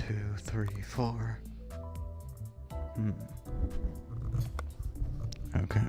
2, 3, 4. Okay.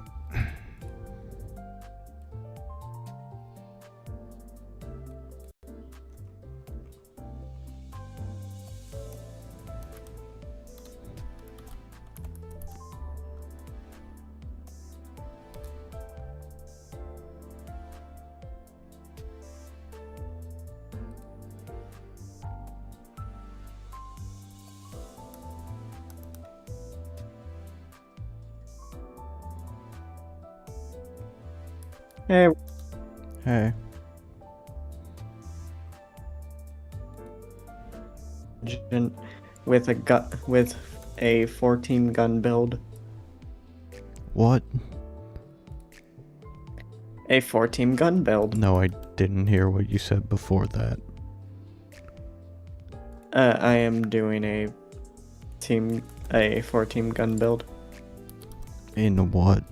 Hey, Hey. with a 14 gun build. What? A 14 gun build. No, I didn't hear what you said before that. I am doing a 14 gun build In what?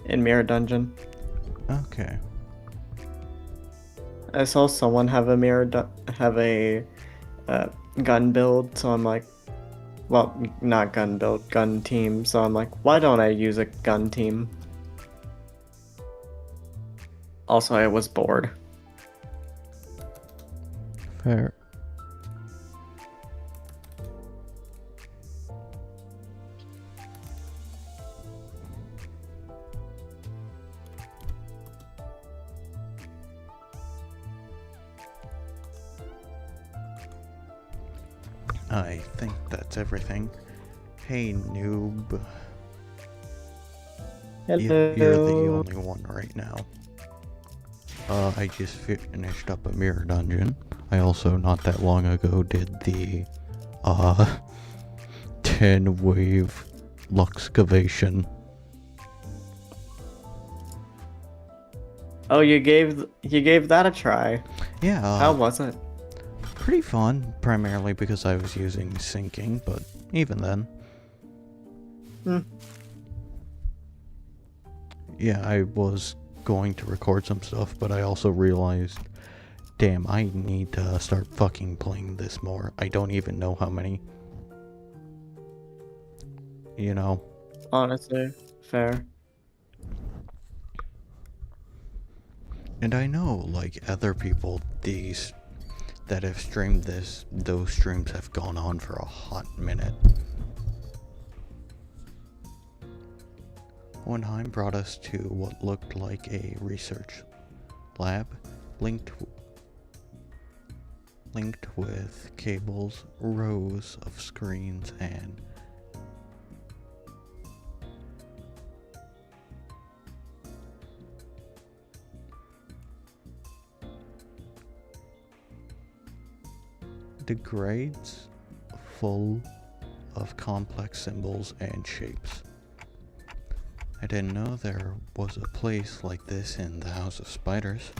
in Mirror Dungeon. Okay. I saw someone have a gun build, so I'm like, well, not gun build, gun team. So I'm like, why don't I use a gun team? Also, I was bored. Fair. I think that's everything. Hey, noob. You're the Hello. only one right now. I just finished up a mirror dungeon. I also, not that long ago, did the, 10 wave luxcavation. Oh, you gave that a try. Yeah, How was it? pretty fun, primarily because I was using syncing, but even then. Hmm. Yeah, I was going to record some stuff, but I also realized, damn, I need to start fucking playing this more. I don't even know how many. You know? Honestly, fair. And I know, like, other people, these that have streamed this, those streams have gone on for a hot minute. Hohenheim brought us to what looked like a research lab, linked with cables, rows of screens, and the grades full of complex symbols and shapes. I didn't know there was a place like this in the House of Spiders.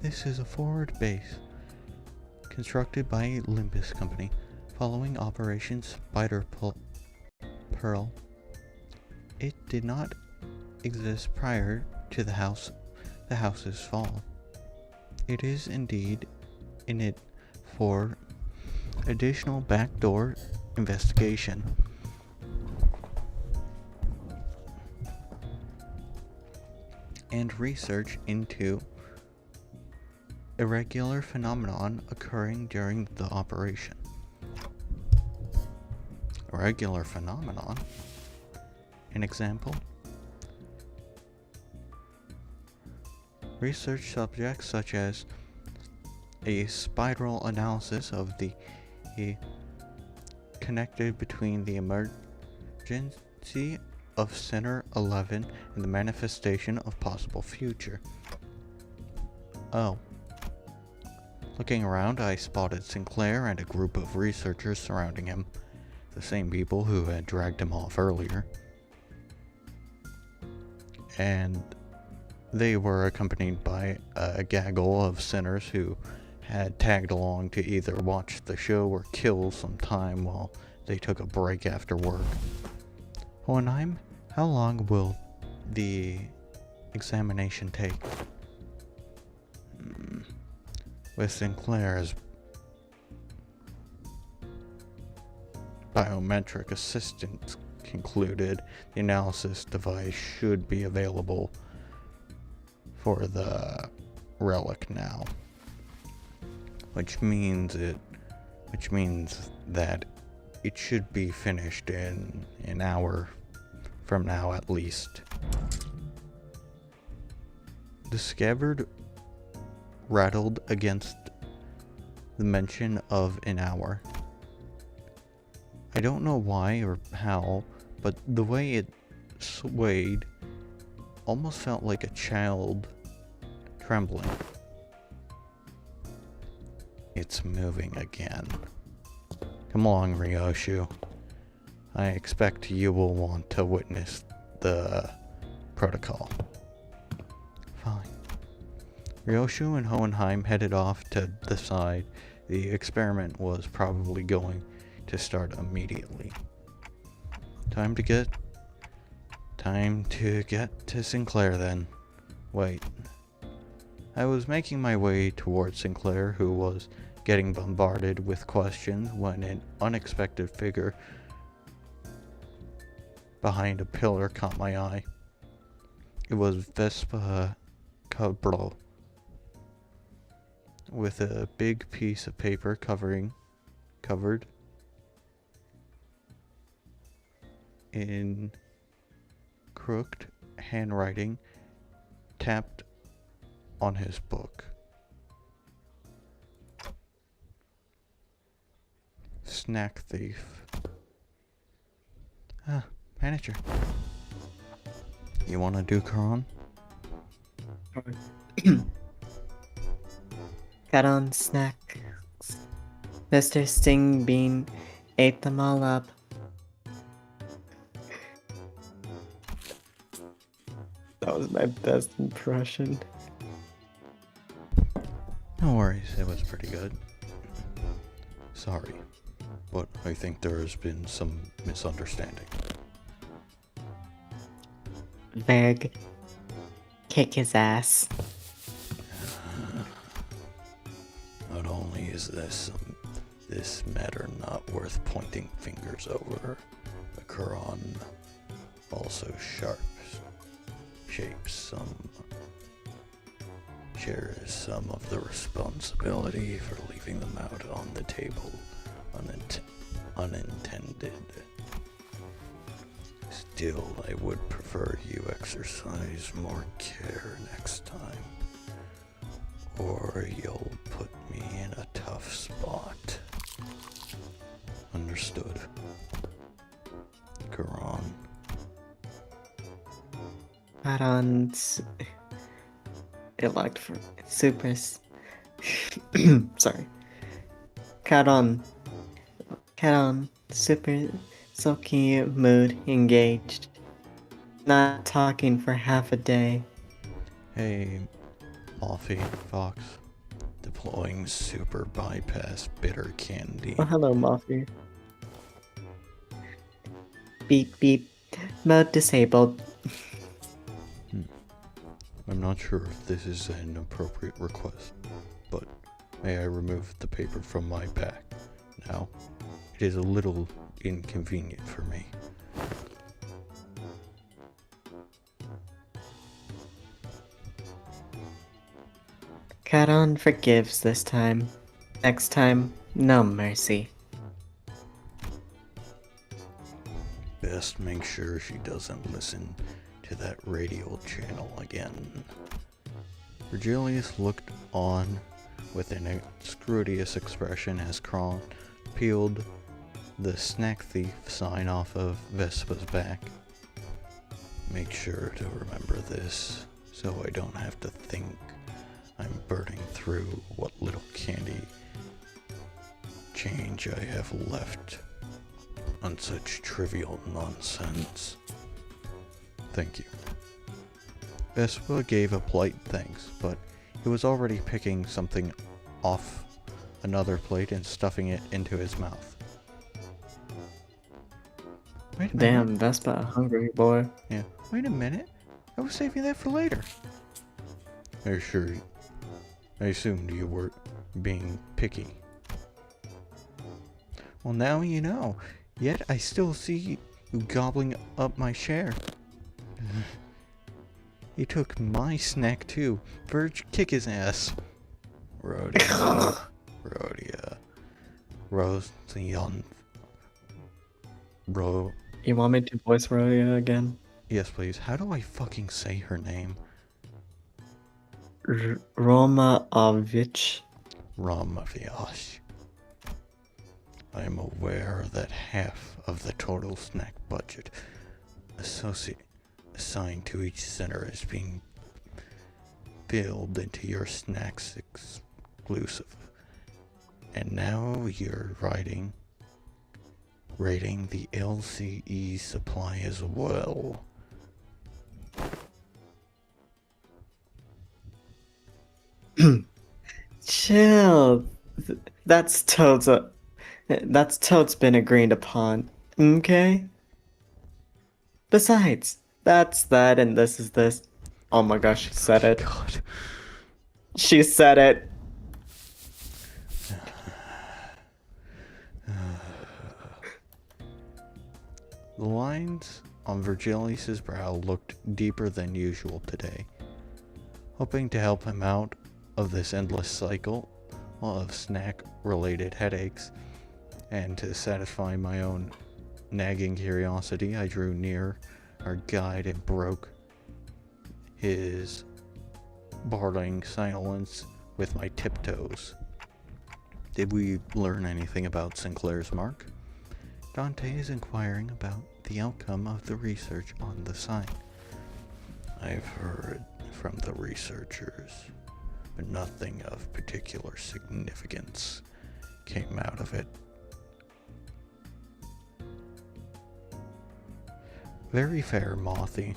This is a forward base constructed by Limbus Company following Operation Spider Pearl. It did not exist prior to the house's fall. It is indeed in it for additional backdoor investigation. And research into irregular phenomenon occurring during the operation. Irregular phenomenon? An example? Research subjects such as a spiral analysis of the connected between the emergency of Center 11 and the manifestation of possible future. Oh. Looking around, I spotted Sinclair and a group of researchers surrounding him, the same people who had dragged him off earlier. And they were accompanied by a gaggle of sinners who had tagged along to either watch the show or kill some time while they took a break after work. Hohenheim, how long will the examination take? With Sinclair as biometric assistant concluded the analysis device should be available for the relic now, which means that it should be finished in an hour from now at least. The scabbard rattled against the mention of an hour. I don't know why or how, but the way it swayed almost felt like a child trembling. It's moving again. Come along, Ryoshu. I expect you will want to witness the protocol. Fine. Ryoshu and Hohenheim headed off to the side. The experiment was probably going to start immediately. Time to get to Sinclair then. Wait. I was making my way towards Sinclair, who was getting bombarded with questions, when an unexpected figure behind a pillar caught my eye. It was Vespa Cabral, with a big piece of paper covered in crooked handwriting tapped on his book. Snack thief. Ah, manager. You wanna do Quran? Got on snack. Mr. Sting Bean ate them all up. That was my best impression. No worries, it was pretty good. Sorry, but I think there has been some misunderstanding. Verg, kick his ass. Not only is this matter not worth pointing fingers over, the Quran also shares some of the responsibility for leaving them out on the table unintended. Still, I would prefer you exercise more care next time, or you'll put me in a tough spot. Understood. Quran. Got on. It locked for super. Sorry. Cat on. Super silky mood engaged. Not talking for half a day. Hey, Moffy, Fox. Deploying super bypass bitter candy. Oh, hello, Moffy. Beep beep. Mode disabled. I'm not sure if this is an appropriate request, but may I remove the paper from my pack now? It is a little inconvenient for me. Caron forgives this time. Next time, no mercy. Best make sure she doesn't listen to that radio channel again. Virgilius looked on with an scrutious expression as Kron peeled the snack thief sign off of Vespa's back. Make sure to remember this, so I don't have to think I'm burning through what little candy change I have left on such trivial nonsense. Thank you. Vespa gave a polite thanks, but he was already picking something off another plate and stuffing it into his mouth. Wait a minute. Damn, Vespa, a hungry boy. Yeah. Wait a minute. I was saving that for later. I assumed you were being picky. Well, now you know. Yet I still see you gobbling up my share. He took my snack too. Verge, kick his ass. Rhodia. Rhodia. Rosion. You want me to voice Rhodia again? Yes, please. How do I fucking say her name? Romaovich. Ramaviash. I am aware that half of the total snack budget assigned to each center is being billed into your snacks exclusive. And now you're rating the LCE supply as well. Chill. That's Toad's been agreed upon. Okay? Besides, that's that and this is this. Oh my gosh, she said it. God. She said it. The lines on Virgilius' brow looked deeper than usual today. Hoping to help him out of this endless cycle of snack-related headaches, and to satisfy my own nagging curiosity, I drew near our guide and broke his barring silence with my tiptoes. Did we learn anything about Sinclair's mark? Dante is inquiring about the outcome of the research on the sign. I've heard from the researchers, but nothing of particular significance came out of it. Very fair, Mothy.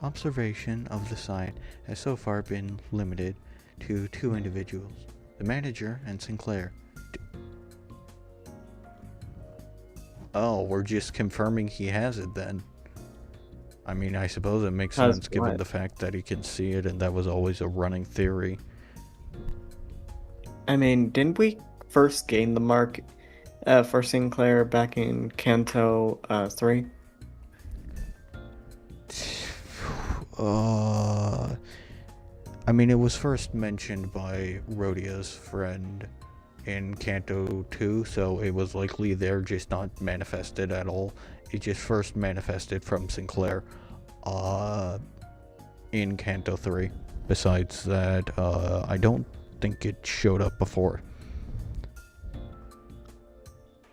Observation of the site has so far been limited to 2 individuals, the manager and Sinclair. Oh, we're just confirming he has it then. I mean, I suppose it makes sense given the fact that he can see it, and that was always a running theory. I mean, didn't we first gain the mark for Sinclair back in Kanto 3? I mean, it was first mentioned by Rhodia's friend in Kanto 2, so it was likely there, just not manifested at all. It just first manifested from Sinclair in Kanto 3. Besides that, I don't think it showed up before.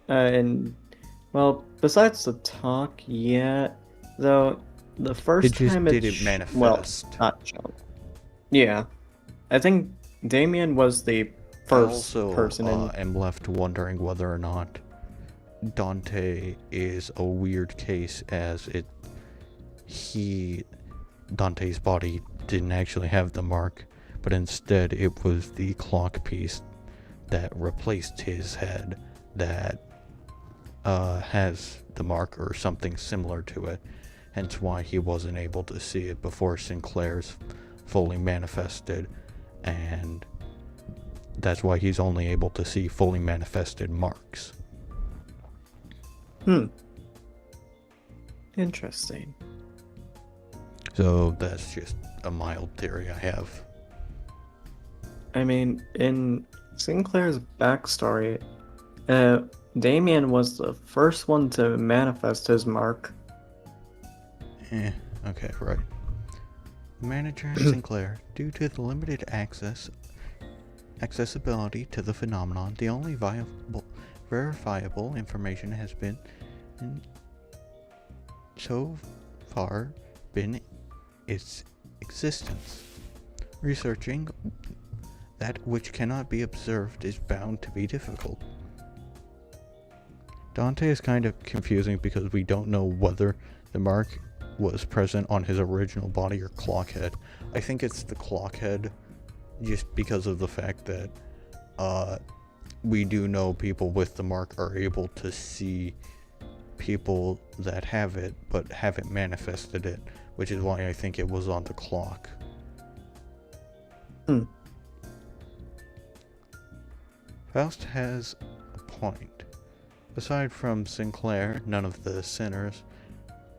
And, well, besides the talk, yeah, though, the first time it didn't manifest. Well, not shown. Yeah. I think Damien was the first person in... I also am left wondering whether or not Dante is a weird case, as Dante's body didn't actually have the mark, but instead it was the clock piece that replaced his head that has the mark or something similar to it, hence why he wasn't able to see it before Sinclair's fully manifested, and that's why he's only able to see fully manifested marks. Interesting. So that's just a mild theory I have. I mean, in Sinclair's backstory, Damien was the first one to manifest his mark. Okay, right. The manager and Sinclair, due to the limited accessibility to the phenomenon, the only verifiable information has been so far been its existence. Researching that which cannot be observed is bound to be difficult. Dante is kind of confusing because we don't know whether the mark was present on his original body or clock head. I think it's the clock head, just because of the fact that we do know people with the mark are able to see people that have it but haven't manifested it, which is why I think it was on the clock. Faust has a point, Aside from Sinclair, none of the sinners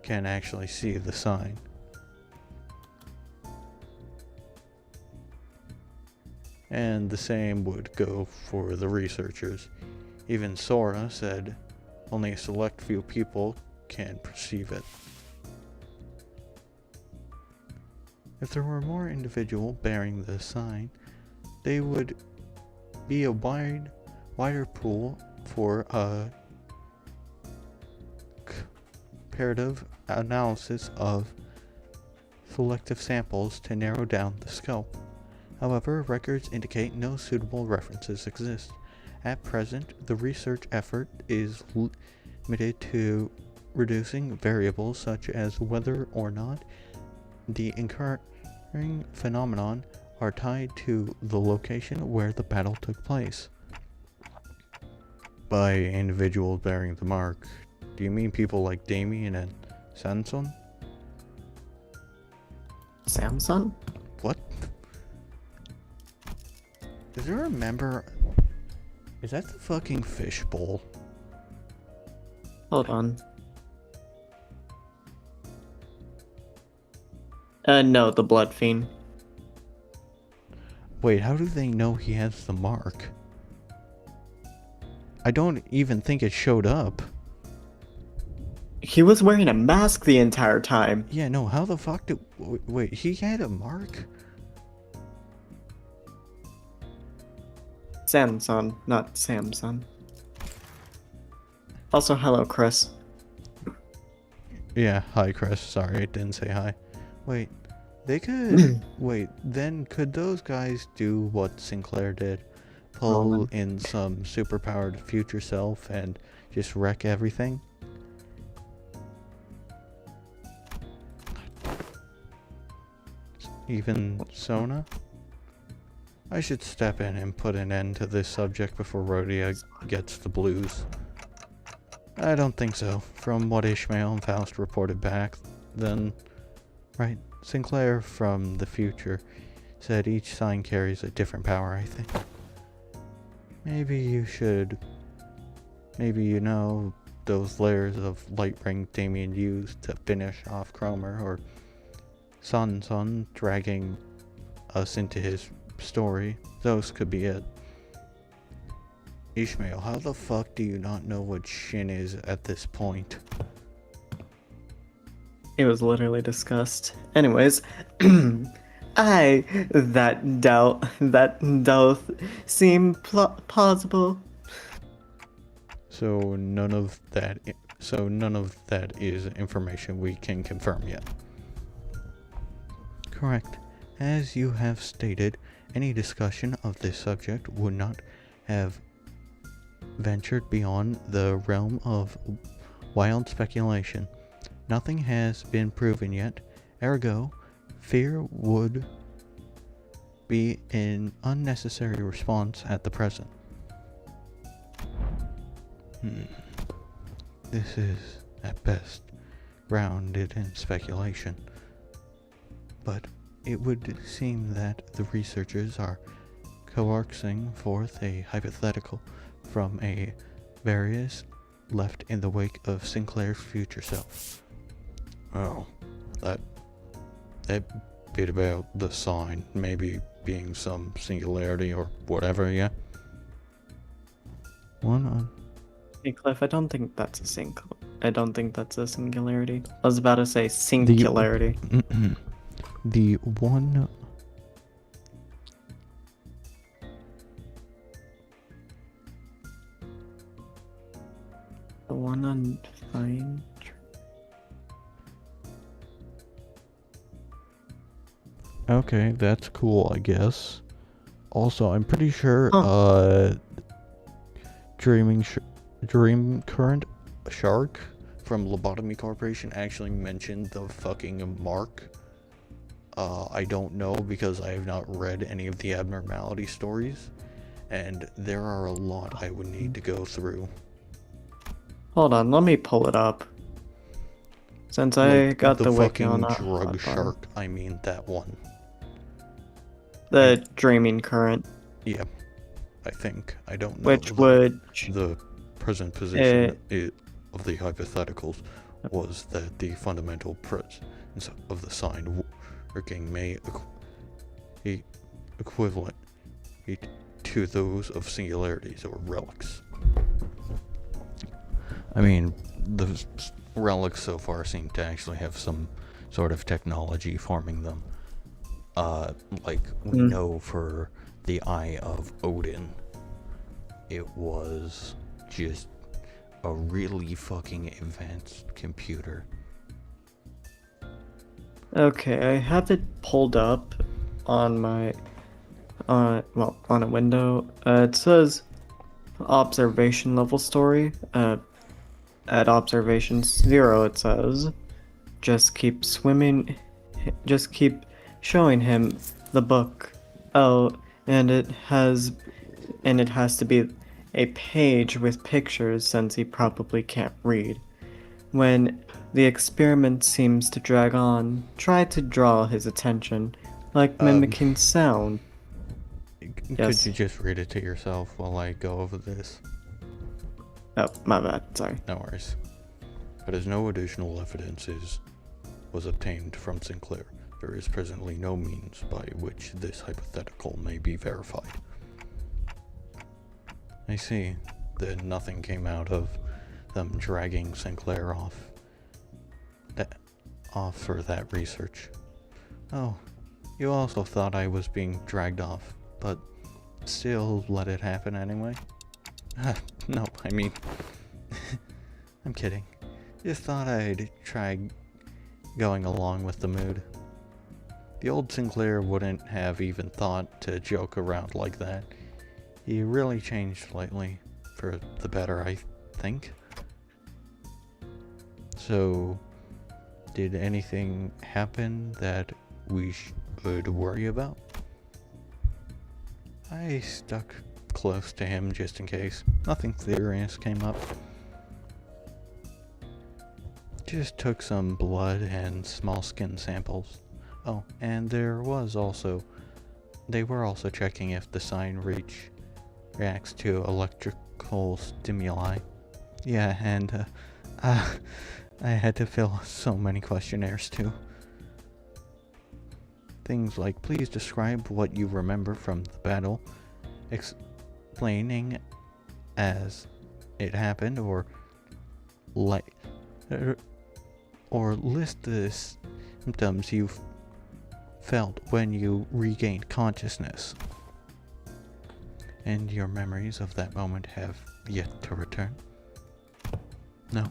can actually see the sign. And the same would go for the researchers. Even Sora said only a select few people can perceive it. If there were more individuals bearing the sign, they would be a wider pool for a comparative analysis of selective samples to narrow down the scope. However, records indicate no suitable references exist. At present, the research effort is limited to reducing variables such as whether or not the occurring phenomenon are tied to the location where the battle took place. By individuals bearing the mark, do you mean people like Damien and Sanson? Samsung? What? Is there a member? Is that the fucking fishbowl? Hold on. No, the Blood Fiend. Wait, how do they know he has the mark? I don't even think it showed up. He was wearing a mask the entire time. Yeah, no, how the fuck did... Wait, he had a mark? Samsung, not Samsung. Also, hello, Chris. Yeah, hi Chris, sorry, I didn't say hi. Wait, they could... Wait, then could those guys do what Sinclair did? Pull in some superpowered future self and just wreck everything? Even Sona? I should step in and put an end to this subject before Rhodia gets the blues. I don't think so. From what Ishmael and Faust reported back, then... Right, Sinclair from the future said each sign carries a different power, I think. Maybe you should... Maybe you know those layers of light ring Damien used to finish off Cromer, or Sanson dragging us into his story. Those could be it. Ishmael, how the fuck do you not know what Shin is at this point? It was literally discussed. Anyways, that doth seem plausible. So none of that is information we can confirm yet. Correct. As you have stated, any discussion of this subject would not have ventured beyond the realm of wild speculation. Nothing has been proven yet, ergo, fear would be an unnecessary response at the present. This is, at best, grounded in speculation. But it would seem that the researchers are coaxing forth a hypothetical from a various left in the wake of Sinclair's future self. Oh, that bit about the sign maybe being some singularity or whatever, yeah? One on. Hey Cliff, I don't think that's a singularity. I was about to say singularity. The one... The one on Fine. Okay, that's cool, I guess. Also, I'm pretty sure, Dream Current Shark from Lobotomy Corporation actually mentioned the fucking mark. I don't know because I have not read any of the abnormality stories, and there are a lot I would need to go through. Hold on, let me pull it up. Since I got the wiki on fucking drug shark, I mean that one. The Dreaming Current. Yeah, I think. I don't know. Which would... The present position of the hypotheticals was that the fundamental presence of the sign working may be equivalent to those of singularities or relics. I mean, the relics so far seem to actually have some sort of technology forming them. Like we know for the Eye of Odin, it was just a really fucking advanced computer. Okay, I have it pulled up on my, on a window. It says observation level story. At observation 0, it says, just keep swimming, just keep showing him the book. Oh, and it has to be a page with pictures since he probably can't read. When the experiment seems to drag on, try to draw his attention, like mimicking sound. Could you just read it to yourself while I go over this? Oh, my bad, sorry. No worries. But as no additional evidence was obtained from Sinclair, there is presently no means by which this hypothetical may be verified. I see. Then nothing came out of them dragging Sinclair off for that research. Oh, you also thought I was being dragged off, but still let it happen anyway? No, I mean, I'm kidding. Just thought I'd try going along with the mood. The old Sinclair wouldn't have even thought to joke around like that. He really changed lately, for the better, I think. So, did anything happen that we should worry about? I stuck close to him just in case. Nothing serious came up. Just took some blood and small skin samples. Oh, and they were also checking if the sign reacts to electrical stimuli. Yeah, and I had to fill so many questionnaires too. Things like, please describe what you remember from the battle, explaining as it happened, or list the symptoms you felt when you regained consciousness. And your memories of that moment have yet to return? No.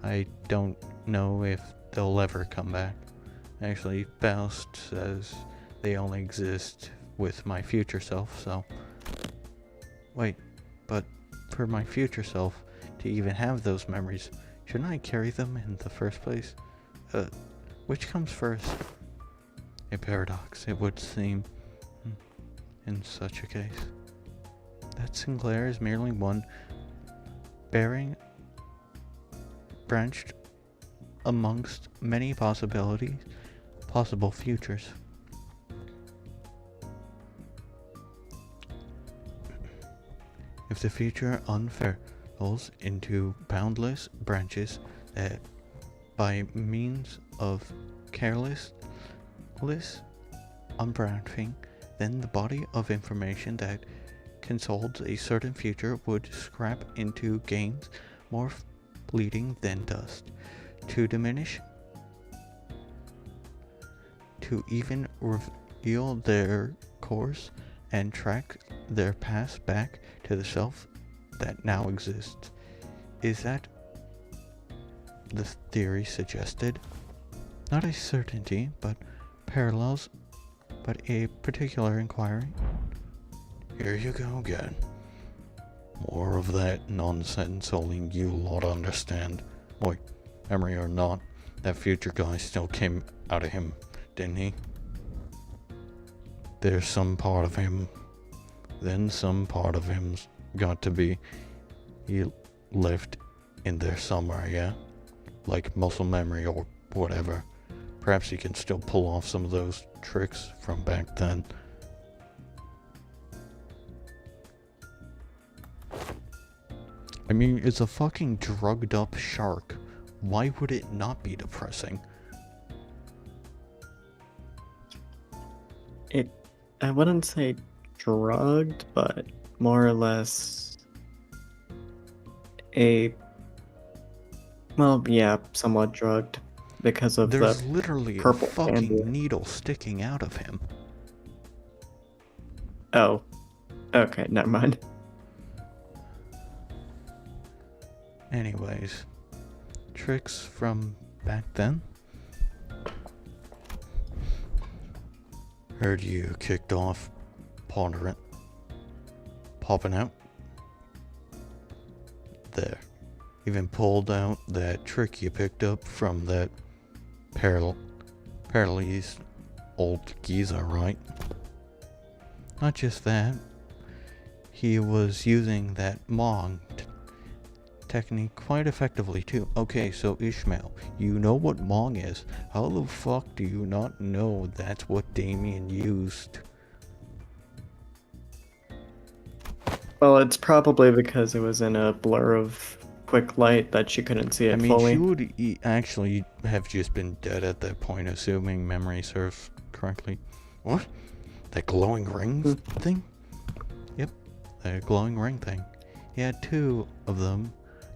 I don't know if they'll ever come back. Actually, Faust says they only exist with my future self, so... Wait, but for my future self to even have those memories, shouldn't I carry them in the first place? Which comes first? A paradox, it would seem, in such a case. That Sinclair is merely one bearing branched amongst many possible futures. If the future unfurls into boundless branches that by means of careless unbranching, then the body of information that consoled a certain future would scrap into gains more fleeting than dust, to diminish, to even reveal their course and track their path back to the self that now exists. Is that the theory suggested? Not a certainty, but parallels, but a particular inquiry. Here you go again. More of that nonsense only you lot understand. Wait, memory or not, that future guy still came out of him, didn't he? There's some part of him. Then some part of him's got to be. He left in there somewhere, yeah? Like muscle memory or whatever. Perhaps he can still pull off some of those tricks from back then. I mean, it's a fucking drugged up shark. Why would it not be depressing? I wouldn't say drugged, but more or less a, well, yeah, somewhat drugged because of the There's literally a purple candy. fucking needle sticking out of him. Oh, okay, never mind. Anyways, tricks from back then. Heard you kicked off pondering, popping out. There. Even pulled out that trick you picked up from that Paralyzed old geezer, right? Not just that, he was using that Mong technique quite effectively too. Okay, so Ishmael, you know what Mong is. How the fuck do you not know that's what Damien used? Well, it's probably because it was in a blur of quick light that she couldn't see it I mean, fully. she would actually have just been dead at that point, assuming memory serves correctly. What? That glowing ring thing? Yep, that glowing ring thing. He had two of them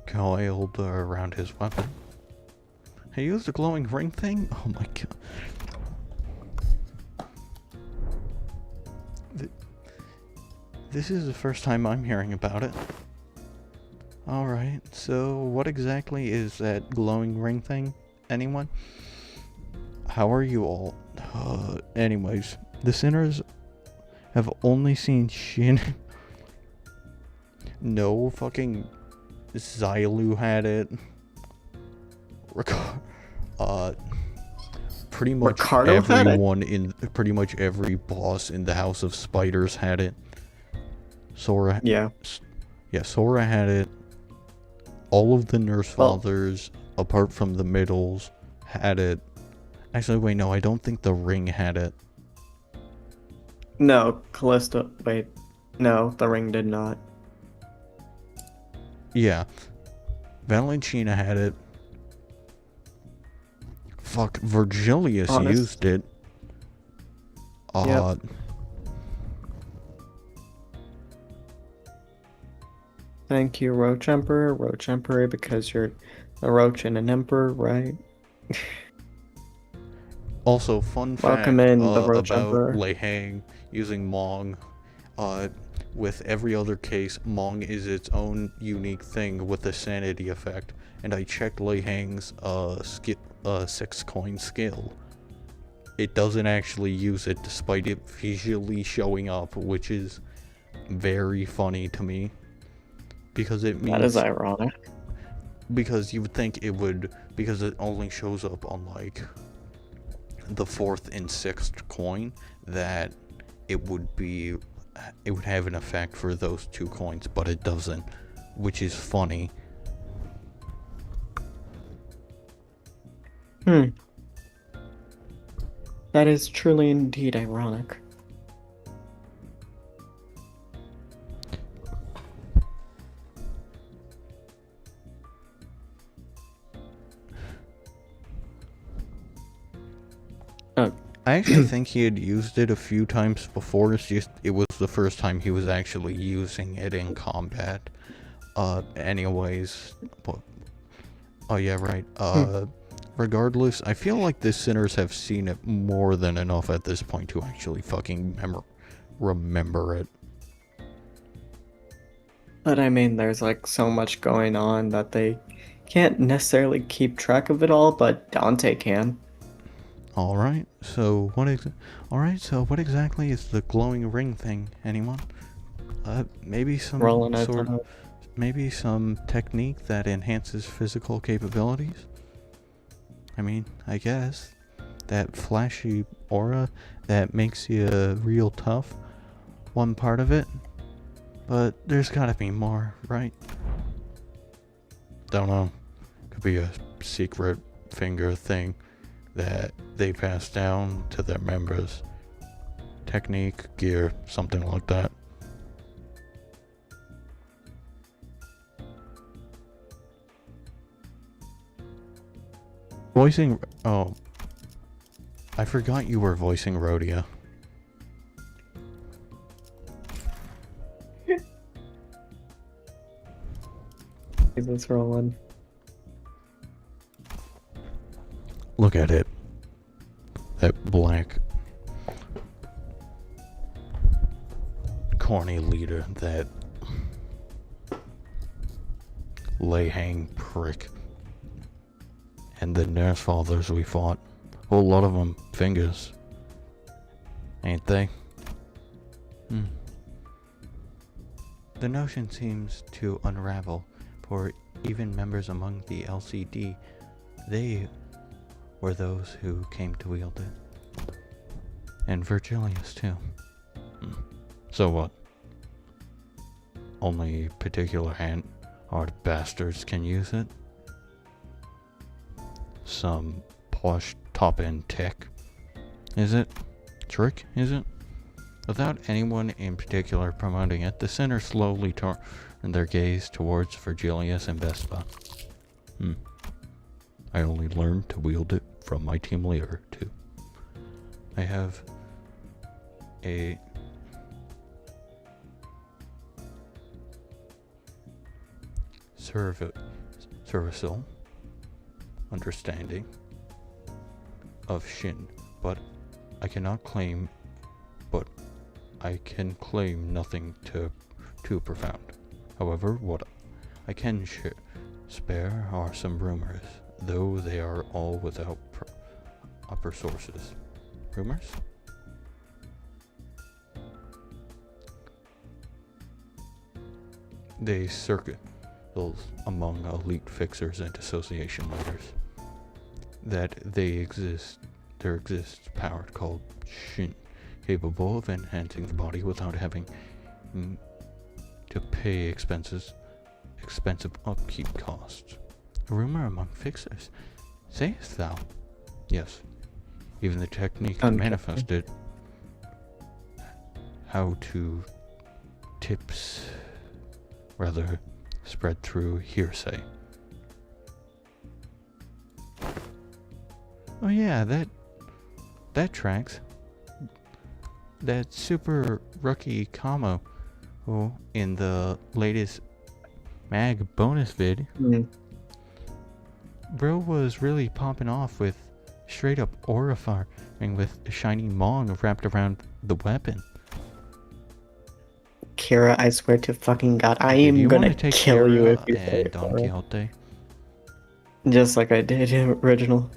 coiled around his weapon. He used a glowing ring thing? Oh my god. This is the first time I'm hearing about it. Alright, so what exactly is that glowing ring thing? Anyone? How are you all? Anyways, the sinners have only seen Shin. No, fucking Xylu had it. Pretty much Ricardo had it? everyone in pretty much every boss in the House of Spiders had it. Sora, Yeah. yeah, Sora had it. All of the Nurse Fathers, apart from the middles, had it. Actually, wait, no, I don't think the Ring had it. No, Callista. Wait. No, the ring did not. Yeah. Valentina had it. Fuck, Virgilius used it. Yep. Thank you, Roach Emperor. Roach Emperor, because you're a roach and an emperor, right? Also, fun Welcome fact in, the Roach about Emperor. Lei Hang using Mong. With every other case, Mong is its own unique thing with the sanity effect. And I checked Lei Hang's 6-coin skill. It doesn't actually use it despite it visually showing up, which is very funny to me. Because it means... That is ironic. Because you would think it would... Because it only shows up on, like, the 4th and 6th coin, that it would have an effect for those 2 coins, but it doesn't, which is funny. That is truly indeed ironic. I actually think he had used it a few times before. It's just it was the first time he was actually using it in combat. Anyways, oh yeah, right. Regardless, I feel like the sinners have seen it more than enough at this point to actually fucking remember it. But I mean, there's like so much going on that they can't necessarily keep track of it all, but Dante can. Alright, so what exactly is the glowing ring thing, anyone? Maybe some maybe some technique that enhances physical capabilities? I mean, I guess. That flashy aura that makes you real tough. One part of it. But there's gotta be more, right? Don't know. Could be a secret finger thing that they pass down to their members. Technique, gear, something like that. voicing... Oh. I forgot you were voicing Rhodia. Let's roll one. Look at it. That black... corny leader. That... lay-hang prick. And the nurse fathers we fought. A whole lot of them fingers. Ain't they? The notion seems to unravel for even members among the LCD. They were those who came to wield it. And Virgilius too. So what? Only particular hand-hard bastards can use it? Some posh top-end tech? Is it? Trick, is it? Without anyone in particular promoting it, the center slowly turned their gaze towards Virgilius and Vespa. I only learned to wield it from my team leader, too. I have a serviceable understanding of Shin, but I can claim nothing too profound. However, what I can spare are some rumors, though they are all without upper sources. Rumors? They circulate among elite fixers and association leaders that there exists power called Shin, capable of enhancing the body without having to pay expensive upkeep costs. A rumor among fixers, sayest thou? Yes, even the technique manifested how to tips rather spread through hearsay. Oh yeah, that tracks. That super rookie Kamo in the latest mag bonus vid. Bro was really popping off with straight up aura farming with a shiny Mong wrapped around the weapon. Kira, I swear to fucking God, I am gonna kill you if you say it. Don Quixote? Just like I did original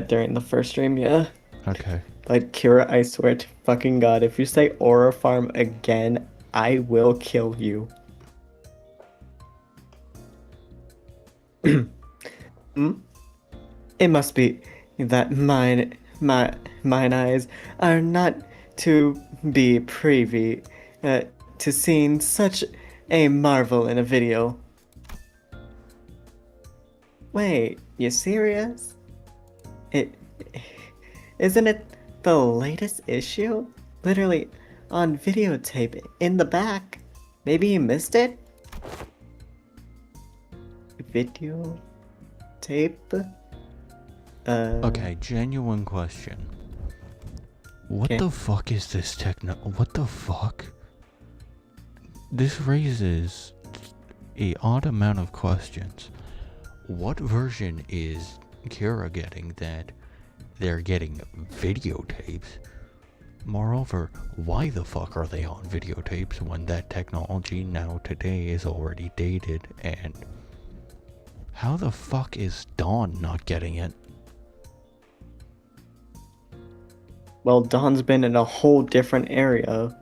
during the first stream, yeah. Okay. But Kira, I swear to fucking God, if you say Aura Farm again, I will kill you. It must be that mine eyes are not to be privy to seeing such a marvel in a video. Wait, you serious? Isn't it the latest issue? Literally on videotape in the back. Maybe you missed it? Videotape? Okay, genuine question. What the fuck is this what the fuck? This raises a odd amount of questions. What version is Kira getting that they're getting videotapes? Moreover, why the fuck are they on videotapes when that technology now today is already dated? And how the fuck is Dawn not getting it? Well, Dawn's been in a whole different area.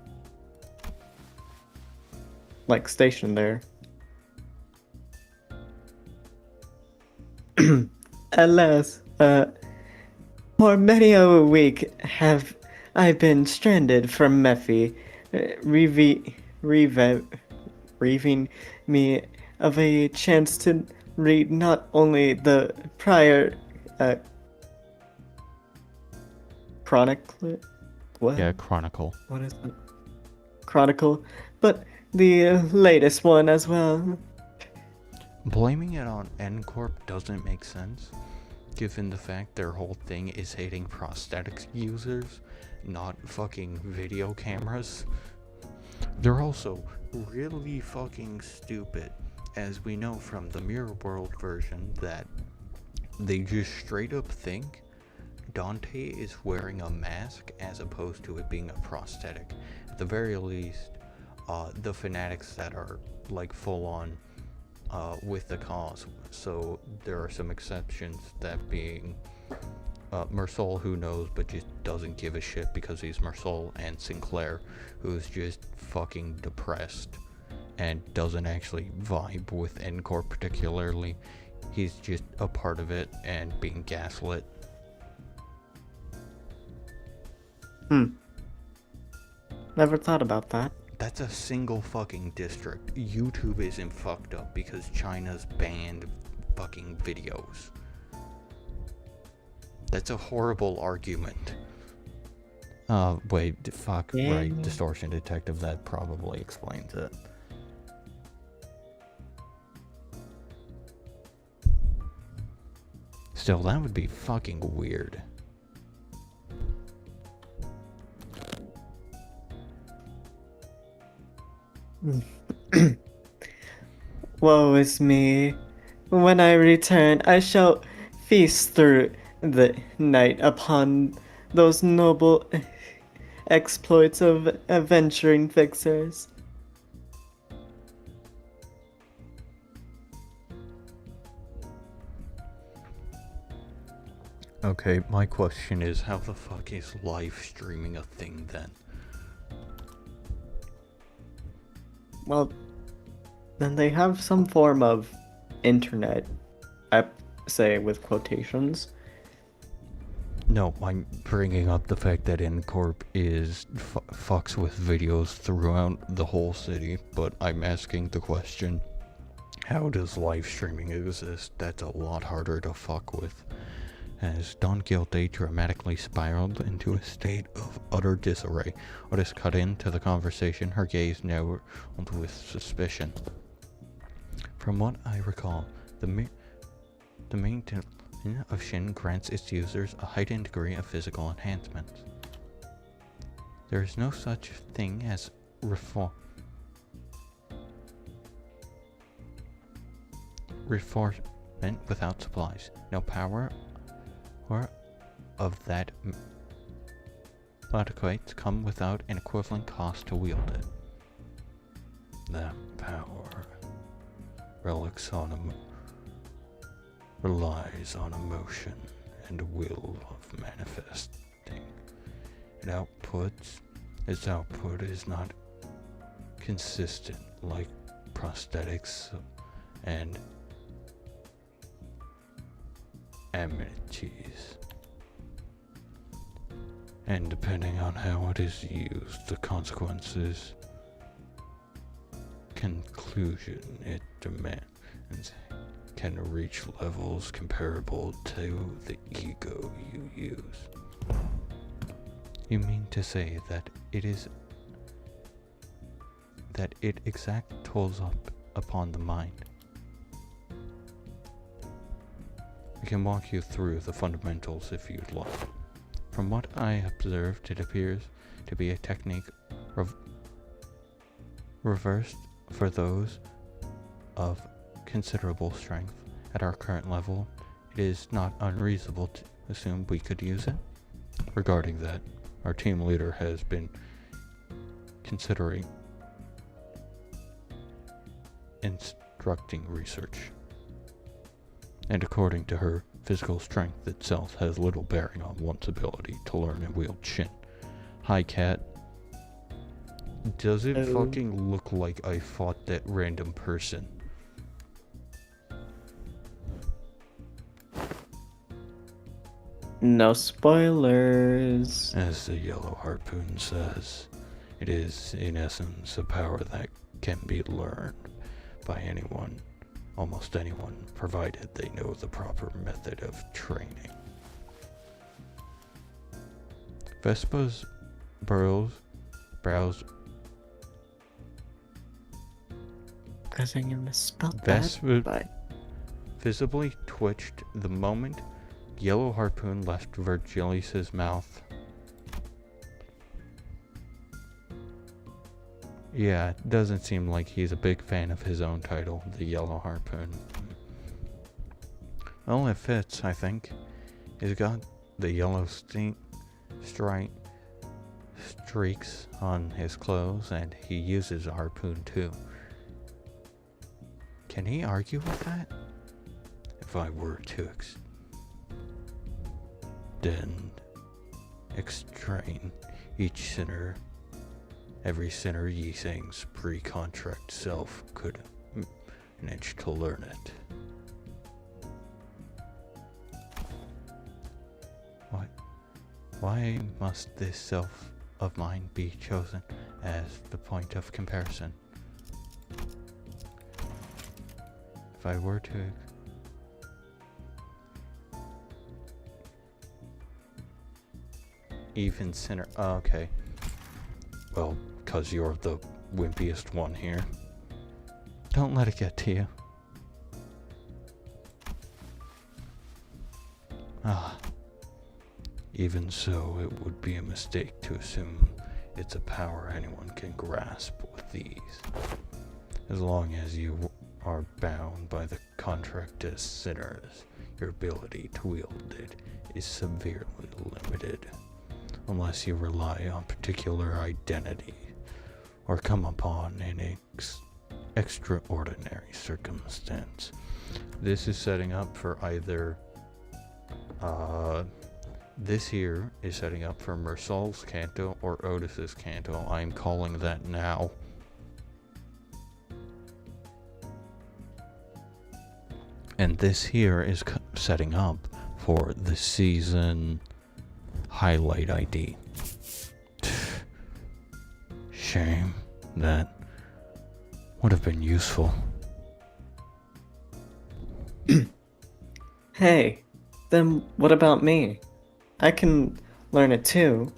Like, stationed there. Alas, for many a week have I been stranded from Mephi, relieving me of a chance to read not only the prior chronicle. What? Yeah, Chronicle. What is it? Chronicle, but the latest one as well. Blaming it on N Corp doesn't make sense. given the fact their whole thing is hating prosthetics users, not fucking video cameras. They're also really fucking stupid, as we know from the Mirror World version that they just straight up think Dante is wearing a mask as opposed to it being a prosthetic. At the very least, the fanatics that are like full on with the cause. So there are some exceptions, that being Mersol, who knows but just doesn't give a shit because he's Mersol, and Sinclair, who's just fucking depressed and doesn't actually vibe with Encore particularly. He's just a part of it and being gaslit. Never thought about that. That's a single fucking district. YouTube isn't fucked up because China's banned fucking videos. That's a horrible argument. Wait, fuck, right, Distortion Detective, that probably explains it. Still, that would be fucking weird. Woe is me. When I return, I shall feast through the night upon those noble exploits of adventuring fixers. Okay, my question is, how the fuck is live streaming a thing then? Well, then they have some form of internet, I say with quotations. No, I'm bringing up the fact that Incorp is fucks with videos throughout the whole city, but I'm asking the question, how does live streaming exist? That's a lot harder to fuck with. As Don Quixote dramatically spiraled into a state of utter disarray, Otis cut into the conversation, her gaze narrowed with suspicion. From what I recall, the main of Shin grants its users a heightened degree of physical enhancements. There is no such thing as reinforcement without supplies. No power or of that equates come without an equivalent cost to wield it. That power relies on emotion and will of manifesting. Its output is not consistent like prosthetics and amenities. And depending on how it is used, the consequences, conclusion it demands can reach levels comparable to the ego you use. You mean to say that it exact tolls up upon the mind? I can walk you through the fundamentals if you'd like. From what I observed, it appears to be a technique reversed for those of considerable strength. At our current level, it is not unreasonable to assume we could use it. Regarding that, our team leader has been considering instructing research. And according to her, physical strength itself has little bearing on one's ability to learn and wield Shin. Hi, Cat. Does it fucking look like I fought that random person? No spoilers. As the Yellow Harpoon says, it is in essence a power that can be learned by anyone, almost anyone, provided they know the proper method of training. Vespa's brows Because I misspelled Vespa that, but visibly twitched the moment yellow harpoon left Virgilius's mouth. Yeah, it doesn't seem like he's a big fan of his own title, the Yellow Harpoon. Well, it fits, I think. He's got the yellow streaks on his clothes, and he uses a harpoon too. Can he argue with that? If I were to extrain each sinner, every sinner ye sings pre-contract self could manage to learn it. Why must this self of mine be chosen as the point of comparison? If I were to even sinner, okay. Well, cause you're the wimpiest one here. Don't let it get to you. Even so, it would be a mistake to assume it's a power anyone can grasp with ease. As long as you are bound by the contract as sinners, your ability to wield it is severely limited, unless you rely on particular identity or come upon an extraordinary circumstance. This is setting up for either this here is setting up for Mersaul's canto or Otis's canto. I'm calling that now. And this here is setting up for the season highlight ID. Shame. That would have been useful. Hey, then what about me? I can learn it too.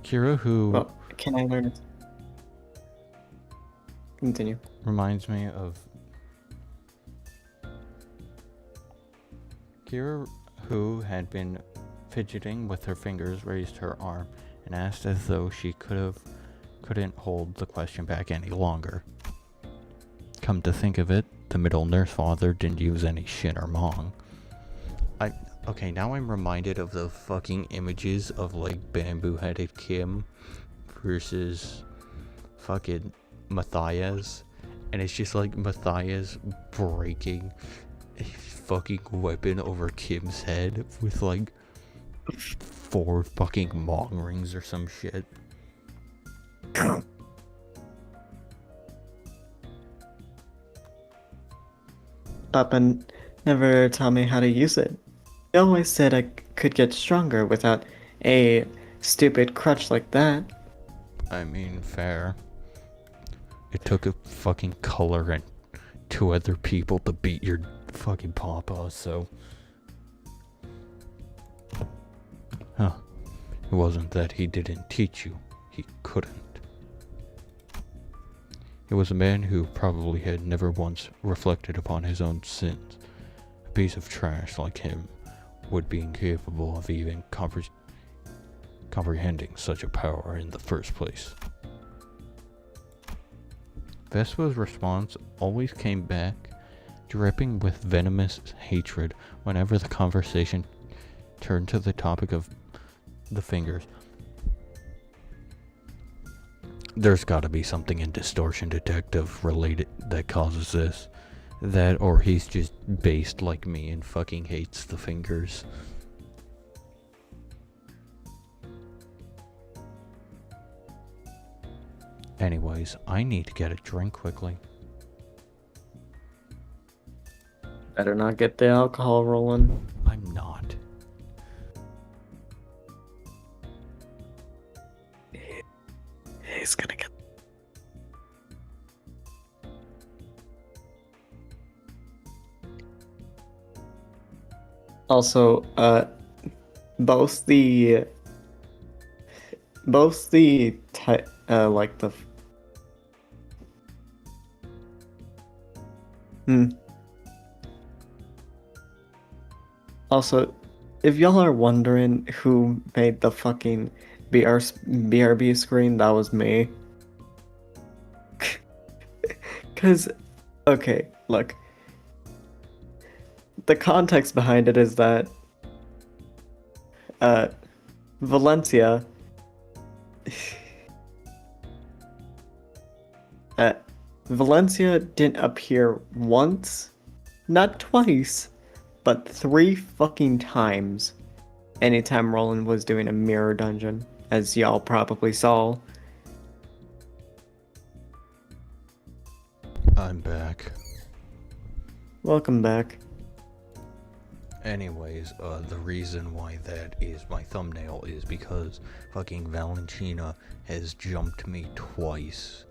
Kira, who Well, can I learn it? Continue. reminds me of Kira, who had been fidgeting with her fingers, raised her arm and asked as though she couldn't hold the question back any longer. Come to think of it, the middle nurse father didn't use any shin or mong. Okay, now I'm reminded of the fucking images of like bamboo-headed Kim versus fucking Matthias, and it's just like Matthias breaking a fucking weapon over Kim's head with like 4 fucking mong rings or some shit. Papa never taught me how to use it. He always said I could get stronger without a stupid crutch like that. I mean, fair. It took a fucking color and 2 other people to beat your fucking papa, so... Huh. It wasn't that he didn't teach you. He couldn't. He was a man who probably had never once reflected upon his own sins. A piece of trash like him would be incapable of even comprehending such a power in the first place. Vespa's response always came back, dripping with venomous hatred whenever the conversation turned to the topic of the fingers. There's gotta be something in Distortion Detective related that causes this. That, or he's just based like me and fucking hates the fingers. Anyways, I need to get a drink quickly. Better not get the alcohol rolling. I'm not. He's gonna get. Also, both the like the Also, if y'all are wondering who made the fucking BRB screen, that was me. Cause, okay, look. The context behind it is that uh, Valencia, uh, Valencia didn't appear once, not twice, but 3 fucking times. Anytime Roland was doing a mirror dungeon, as y'all probably saw. I'm back. Welcome back. Anyways, the reason why that is my thumbnail is because fucking Valentina has jumped me twice.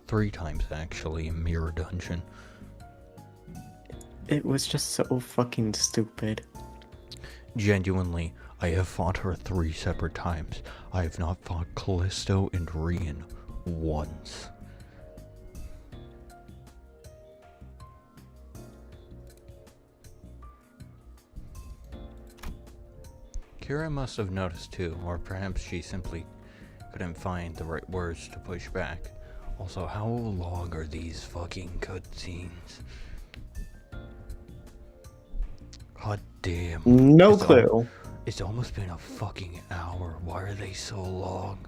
3 times actually in Mirror Dungeon. It was just so fucking stupid. Genuinely, I have fought her 3 separate times. I have not fought Callisto and Rian once. Kira must have noticed too, or perhaps she simply couldn't find the right words to push back. Also, how long are these fucking cutscenes? God damn. No clue. It's almost been a fucking hour. Why are they so long?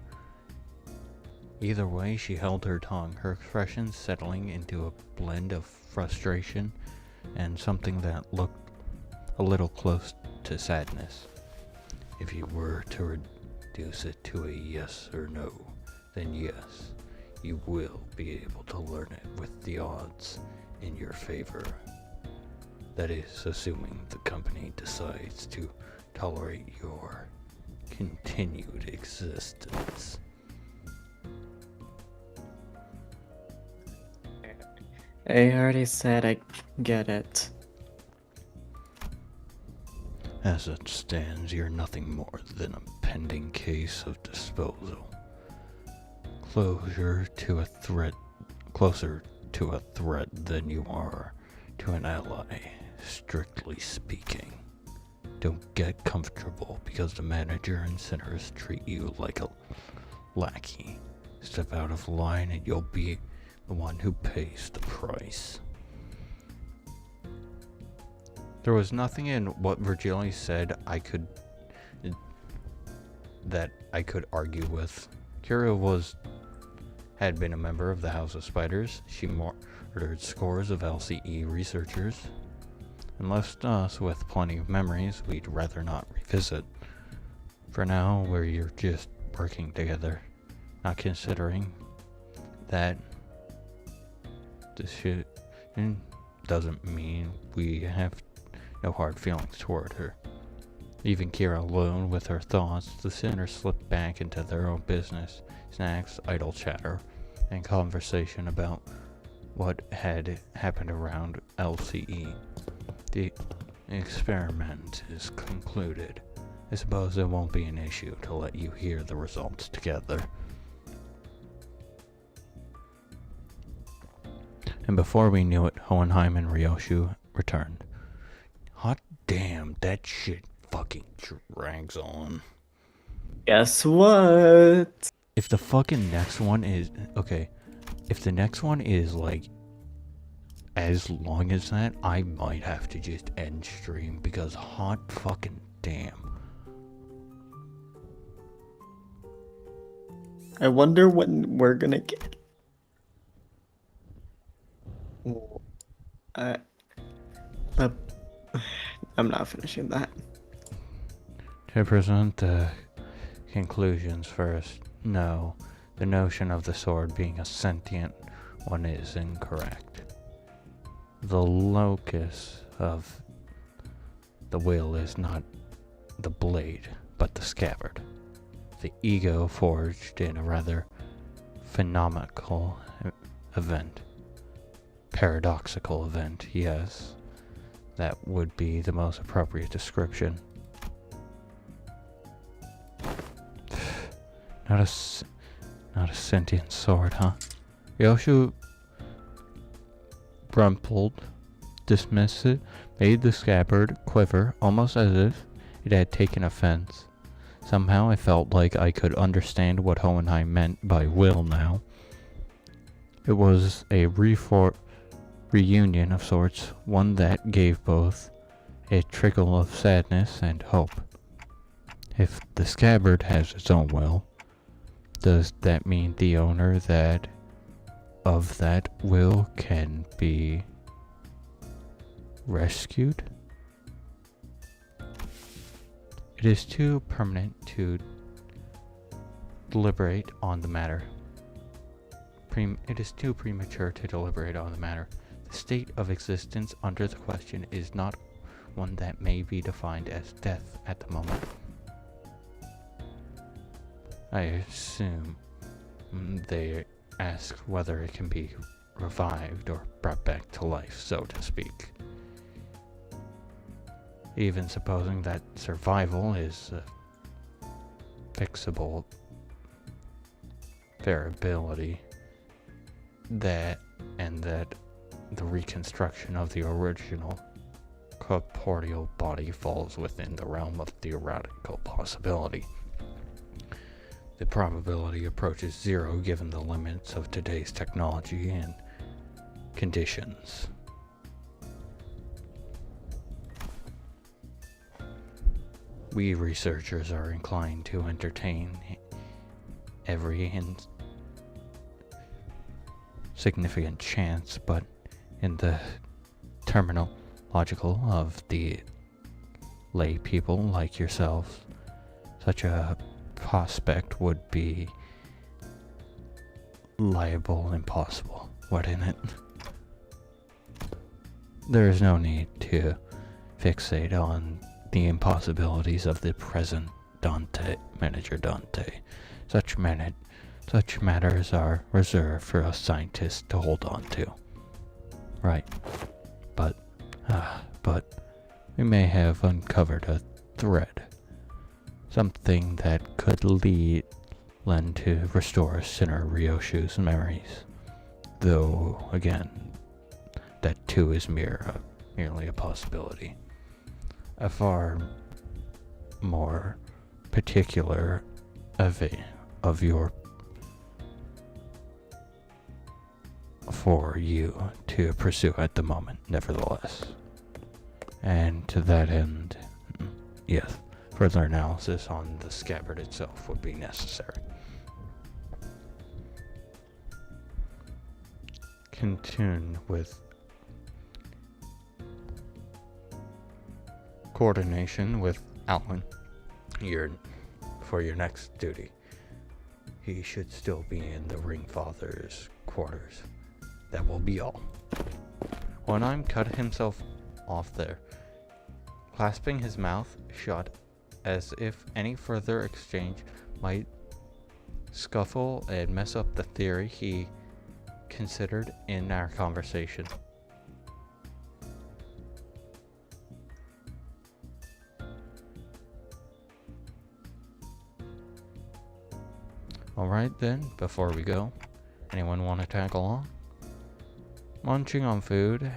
Either way, she held her tongue, her expression settling into a blend of frustration and something that looked a little close to sadness. If you were to reduce it to a yes or no, then yes, you will be able to learn it with the odds in your favor. That is, assuming the company decides to tolerate your continued existence. I already said I get it. As it stands, you're nothing more than a pending case of disposal. Closer to a threat than you are to an ally, strictly speaking. Don't get comfortable because the manager and sinners treat you like a lackey. Step out of line and you'll be the one who pays the price. There was nothing in what Virgili said that I could argue with. Kira had been a member of the House of Spiders. She murdered scores of LCE researchers and left us with plenty of memories we'd rather not revisit. For now, we're just working together, not considering that this shit doesn't mean we have no hard feelings toward her. Leaving Kira alone with her thoughts, the sinners slipped back into their own business, snacks, idle chatter, and conversation about what had happened around LCE. The experiment is concluded. I suppose it won't be an issue to let you hear the results together. And before we knew it, Hohenheim and Ryoshu returned. Hot damn, that shit fucking drags on. Guess what? If the fucking next one is... Okay, if the next one is, like, as long as that, I might have to just end stream because hot fucking damn. I wonder when we're gonna get... I'm not finishing that. To present the conclusions first, no, the notion of the sword being a sentient one is incorrect. The locus of the will is not the blade, but the scabbard. The ego forged in a rather phenomenal event. Paradoxical event, yes. That would be the most appropriate description. Not a sentient sword, huh? Ryoshu rumpled, dismissed it, made the scabbard quiver, almost as if It had taken offense. Somehow I felt like I could understand what Hohenheim meant by will now. It was a reunion of sorts, one that gave both a trickle of sadness and hope. If the scabbard has its own will, does that mean the owner of that will can be rescued? It is too permanent to deliberate on the matter. It is too premature to deliberate on the matter. The state of existence under the question is not one that may be defined as death at the moment. I assume they ask whether it can be revived or brought back to life, so to speak. Even supposing that survival is a fixable variability, that the reconstruction of the original corporeal body falls within the realm of theoretical possibility. The probability approaches zero given the limits of today's technology and conditions. We researchers are inclined to entertain every significant chance, but in the terminological of the lay people like yourselves, such a prospect would be liable impossible, wouldn't it? There is no need to fixate on the impossibilities of the present Manager Dante. Such matters are reserved for us scientists to hold on to. Right. But we may have uncovered a thread. Something that could lend to restore Sinner Ryoshu's memories. Though, again, that too is merely a possibility. A far more particular of your for you to pursue at the moment, nevertheless. And to that end, yes, further analysis on the scabbard itself would be necessary. Continue with coordination with Alan for your next duty. He should still be in the Ringfather's quarters. That will be all. Onaim cut himself off there, clasping his mouth shut as if any further exchange might scuffle and mess up the theory he considered in our conversation. Alright then, before we go, anyone want to tag along? Munching on food,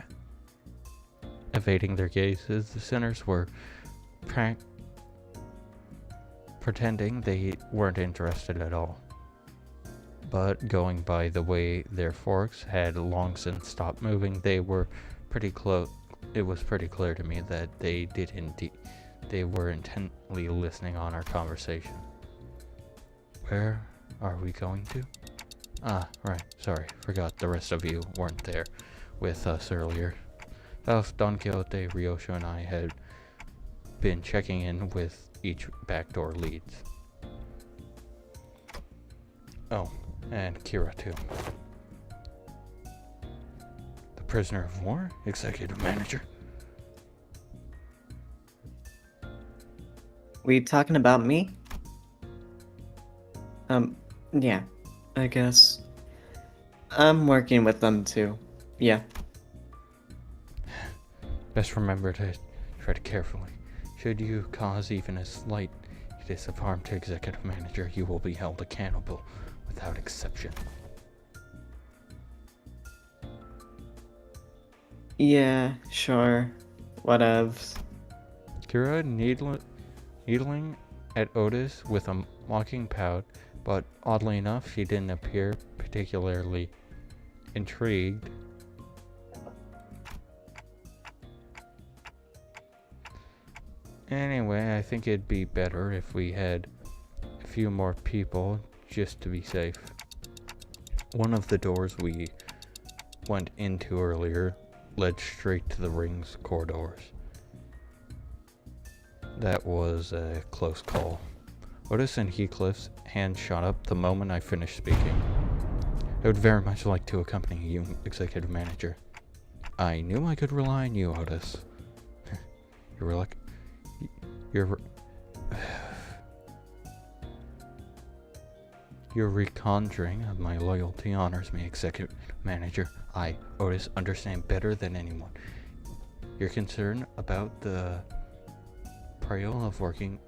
evading their gazes, the sinners were pretending they weren't interested at all. But going by the way their forks had long since stopped moving, they were pretty close. It was pretty clear to me that they were intently listening on our conversation. Where are we going to? Ah, right, sorry, forgot the rest of you weren't there with us earlier. Both Don Quixote, Ryosho, and I had been checking in with each backdoor leads. Oh, and Kira too. The prisoner of war, executive manager. We talking about me? Yeah, I guess. I'm working with them too. Yeah. Best remember to tread carefully. Should you cause even a slight case of harm to executive manager, you will be held accountable without exception. Yeah, sure. Whatevs. Kira Needling at Otis with a mocking pout, but oddly enough, she didn't appear particularly intrigued. Anyway, I think it'd be better if we had a few more people just to be safe. One of the doors we went into earlier led straight to the ring's corridors. That was a close call. Otis and Heathcliff's hands shot up the moment I finished speaking. I would very much like to accompany you, Executive Manager. I knew I could rely on you, Otis. Your reconjuring of my loyalty honors me, Executive Manager. I, Otis, understand better than anyone your concern about the peril of working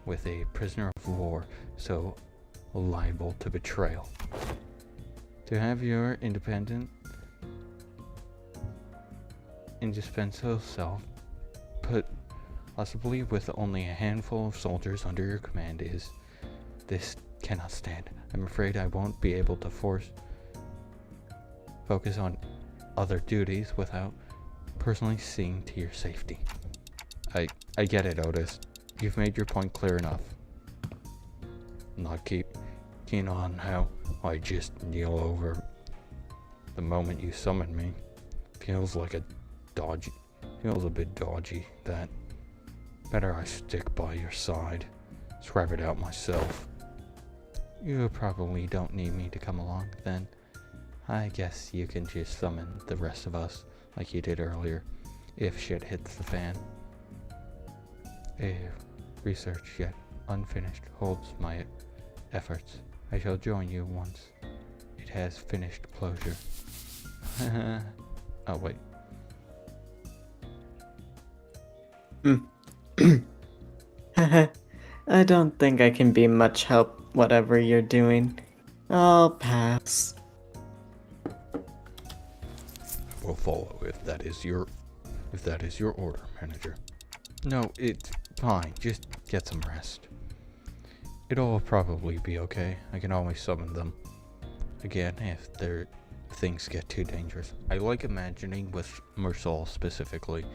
with a prisoner of war so liable to betrayal. To have your indispensable self put possibly with only a handful of soldiers under your command this cannot stand. I'm afraid I won't be able to focus on other duties without personally seeing to your safety. I get it, Otis. You've made your point clear enough. Not keen on how I just kneel over the moment you summoned me. Feels a bit dodgy. That better I stick by your side. Scrap it out myself. You probably don't need me to come along, then. I guess you can just summon the rest of us like you did earlier, if shit hits the fan. Research yet unfinished holds my efforts. I shall join you once it has finished closure. Oh, wait. I don't think I can be much help whatever you're doing. I'll pass. I will follow if that is your order, Manager. No, it's fine. Just get some rest. It'll probably be okay. I can always summon them again if things get too dangerous. I like imagining with Mersal specifically.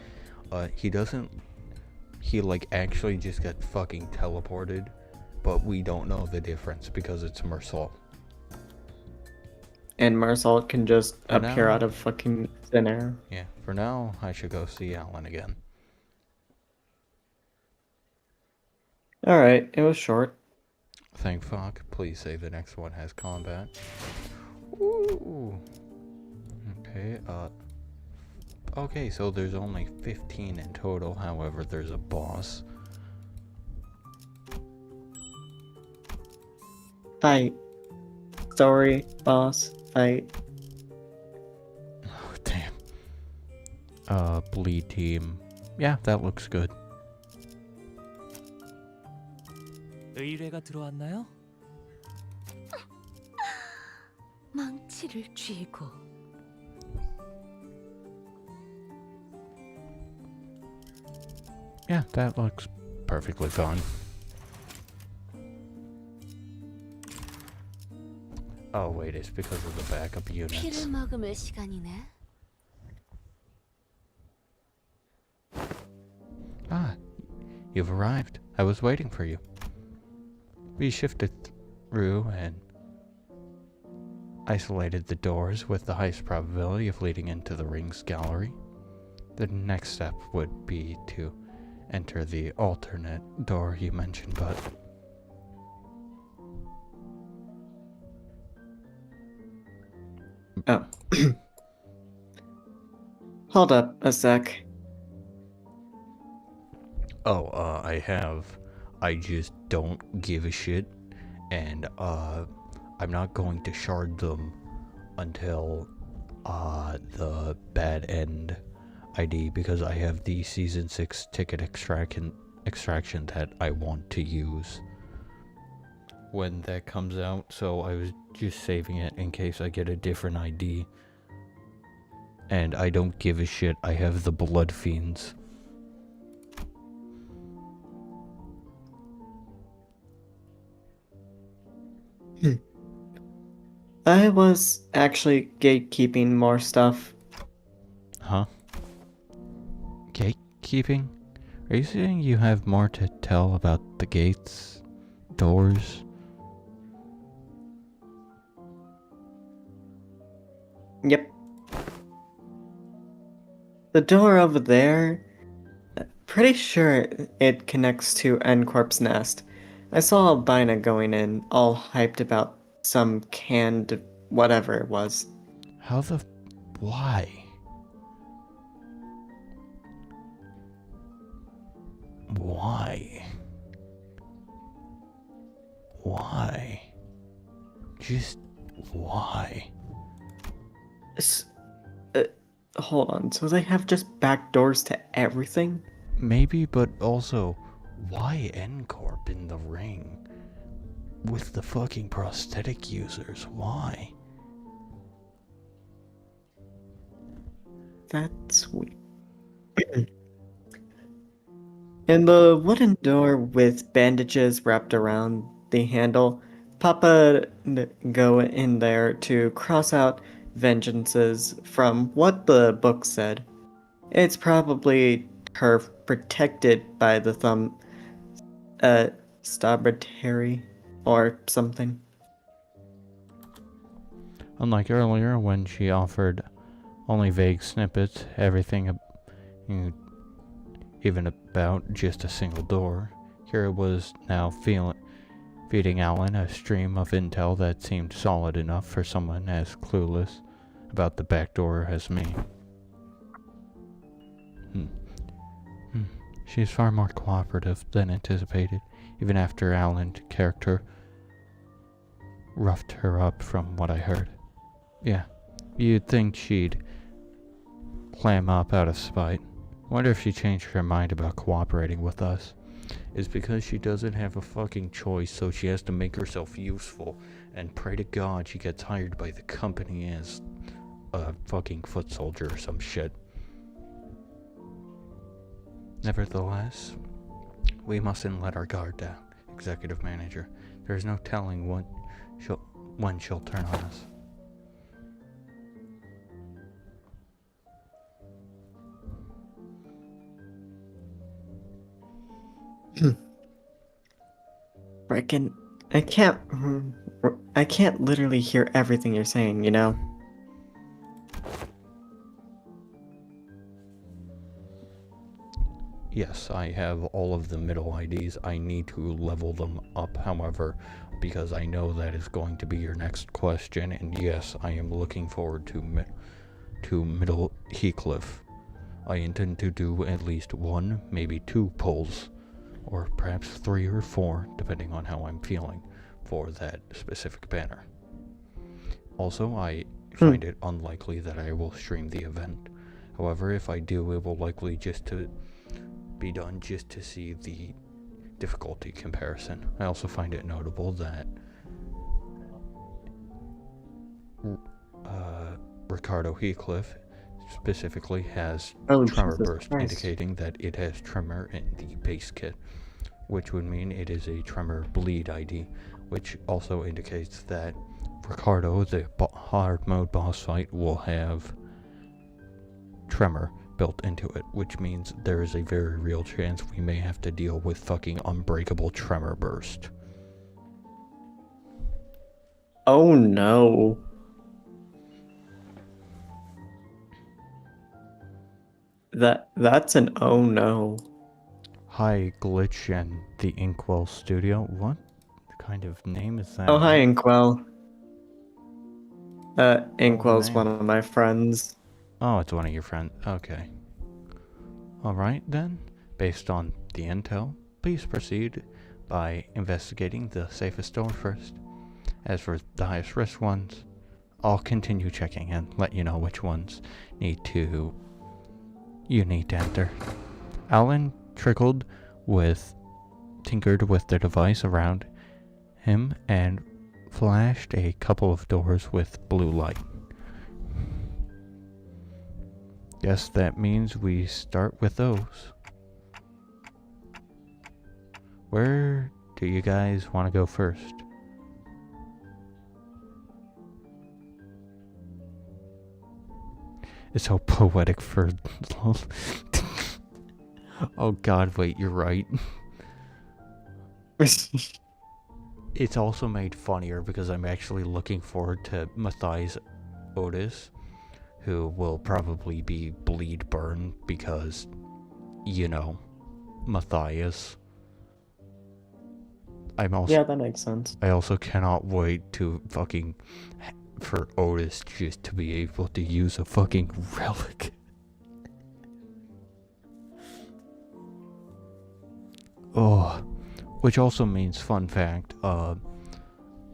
He actually just got fucking teleported, but we don't know the difference because it's Mersal. And Marsal can just appear out of fucking thin air. Yeah, for now, I should go see Alan again. Alright, it was short. Thank fuck. Please say the next one has combat. Ooh. Okay, okay, so there's only 15 in total, however, there's a boss. Fight. Story, boss, fight. Oh, damn. Bleed team. Yeah, that looks good. 의뢰가 들어왔나요? 망치를 쥐고 Yeah, that looks perfectly fine. Oh wait, it's because of the backup units. 피를 머금을 시간이네. Ah, you've arrived. I was waiting for you. We shifted through and isolated the doors with the highest probability of leading into the ring's gallery. The next step would be to enter the alternate door you mentioned, but... Oh. Hold up a sec. Oh, I just don't give a shit, and, I'm not going to shard them until, the bad end ID, because I have the Season 6 ticket extraction that I want to use when that comes out, so I was just saving it in case I get a different ID. And I don't give a shit, I have the Blood Fiends. I was actually gatekeeping more stuff. Huh? Gatekeeping? Are you saying you have more to tell about the gates, doors? Yep. The door over there, pretty sure it connects to N-Corp's nest. I saw Albina going in, all hyped about some canned whatever it was. How the... why? Why? Why? Just why? S- uh, Hold on, so they have just back doors to everything? Maybe, but also, why N-Corp in the ring? With the fucking prosthetic users, why? That's weird. In the wooden door with bandages wrapped around the handle, Papa go in there to cross out vengeances from what the book said. It's probably her protected by the thumb, stabitary or something. Unlike earlier, when she offered only vague snippets, everything even about just a single door, here it was now feeding Alan a stream of intel that seemed solid enough for someone as clueless about the back door as me. She's far more cooperative than anticipated, even after Alan's character roughed her up from what I heard. Yeah, you'd think she'd clam up out of spite. Wonder if she changed her mind about cooperating with us. It's because she doesn't have a fucking choice, so she has to make herself useful and pray to God she gets hired by the company as a fucking foot soldier or some shit. Nevertheless, we mustn't let our guard down, Executive Manager. There's no telling when she'll turn on us. Reckon I can't literally hear everything you're saying, you know? Yes, I have all of the middle IDs. I need to level them up, however, because I know that is going to be your next question, and yes, I am looking forward to Middle Heathcliff. I intend to do at least 1, maybe 2 pulls, or perhaps 3 or 4, depending on how I'm feeling for that specific banner. Also, I find it unlikely that I will stream the event. However, if I do, it will likely just to be done just to see the difficulty comparison. I also find it notable that Ricardo Heathcliff specifically has tremor Jesus burst, Christ. indicating that it has tremor in the base kit, which would mean it is a tremor bleed ID, which also indicates that Ricardo, the hard mode boss fight, will have tremor built into it, which means there is a very real chance we may have to deal with fucking unbreakable tremor burst. Oh no. That's an oh no. Hi, Glitch and the Inkwell Studio. What kind of name is that? Oh hi Inkwell. Oh, Inkwell's man. one of my friends. Oh, it's one of your friends. Okay. Alright then. Based on the intel, please proceed by investigating the safest door first. As for the highest risk ones, I'll continue checking and let you know which ones you need to enter. Alan tinkered with the device around him and flashed a couple of doors with blue light. Guess that means we start with those. Where do you guys want to go first? It's so poetic for... Oh god, wait, you're right. It's also made funnier because I'm actually looking forward to Matthias Otis, who will probably be bleed burn because, you know, Matthias. Yeah, that makes sense. I also cannot wait to fucking for Otis just to be able to use a fucking relic. Oh, which also means, fun fact,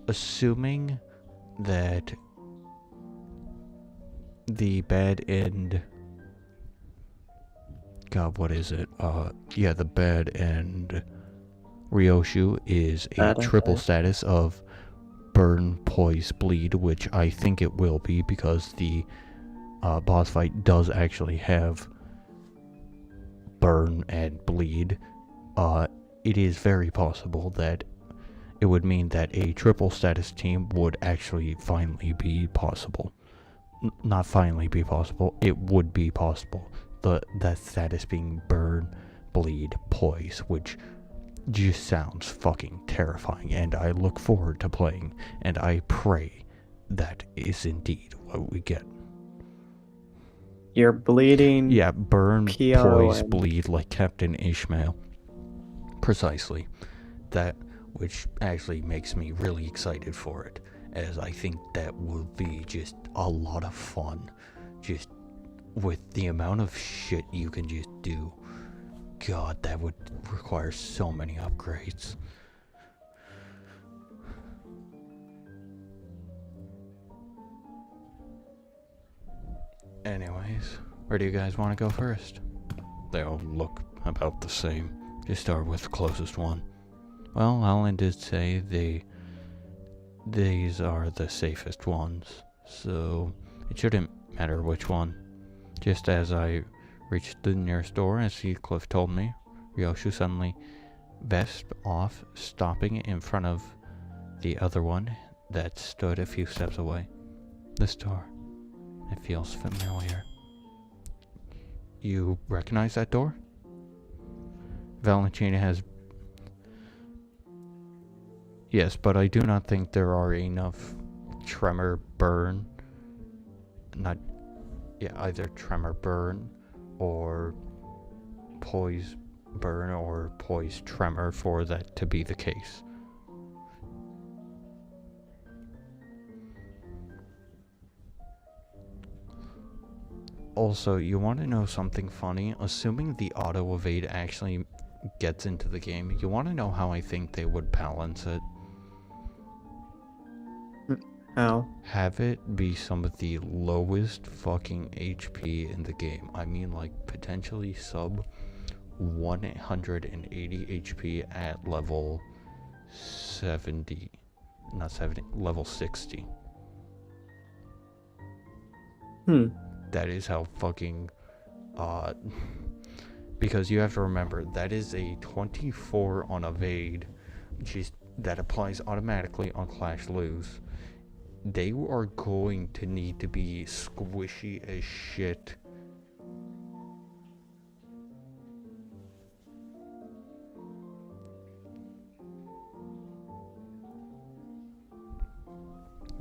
assuming that the bad end, god, what is it? Yeah, the bad end Ryoshu is a triple status of burn, poise, bleed, which I think it will be because the boss fight does actually have burn and bleed. It is very possible that it would mean that a triple status team would actually finally be possible. Not finally be possible, it would be possible. That status being burn, bleed, poise, which just sounds fucking terrifying, and I look forward to playing, and I pray that is indeed what we get. You're bleeding. Yeah, burn, PRO poise, and- bleed like Captain Ishmael. Precisely. That, which actually makes me really excited for it, as I think that will be just a lot of fun. Just with the amount of shit you can just do. God, that would require so many upgrades. Anyways, where do you guys want to go first? They all look about the same. Just start with the closest one. Well, Alan did say these are the safest ones, so it shouldn't matter which one. Just as I reached the nearest door, as Heathcliff told me, Ryoshu suddenly vesped off, stopping in front of the other one that stood a few steps away. This door. It feels familiar. You recognize that door? Valentina has... Yes, but I do not think there are enough tremor burn. Either tremor burn or poise burn or poise tremor for that to be the case. Also, you want to know something funny? Assuming the auto evade actually gets into the game, you want to know how I think they would balance it? How? Have it be some of the lowest fucking HP in the game. I mean, like, potentially sub 180 HP at level 70. Not 70, level 60. That is how fucking... because you have to remember, that is a 24 on evade, that applies automatically on Clash Lose. They are going to need to be squishy as shit.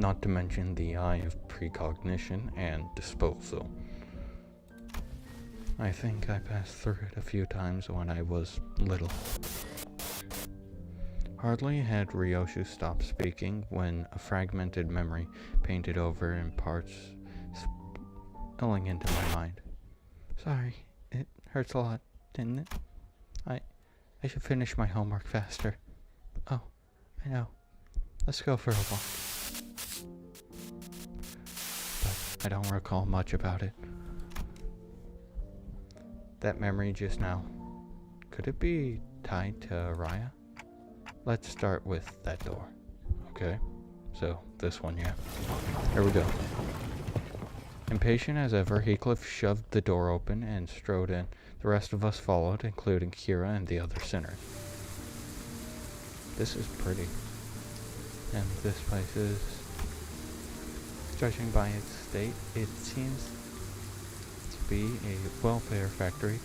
Not to mention the eye of precognition and disposal. I think I passed through it a few times when I was little. Hardly had Ryoshu stopped speaking when a fragmented memory painted over in parts spilling into my mind. Sorry, it hurts a lot, didn't it? I should finish my homework faster. Oh, I know. Let's go for a walk. But I don't recall much about it. That memory just now, could it be tied to Raya? Let's start with that door. Okay, so this one, yeah. Here we go. Impatient as ever, Heathcliff shoved the door open and strode in. The rest of us followed, including Kira and the other sinner. This is pretty. And this place is... Judging by its state, it seems be a welfare factory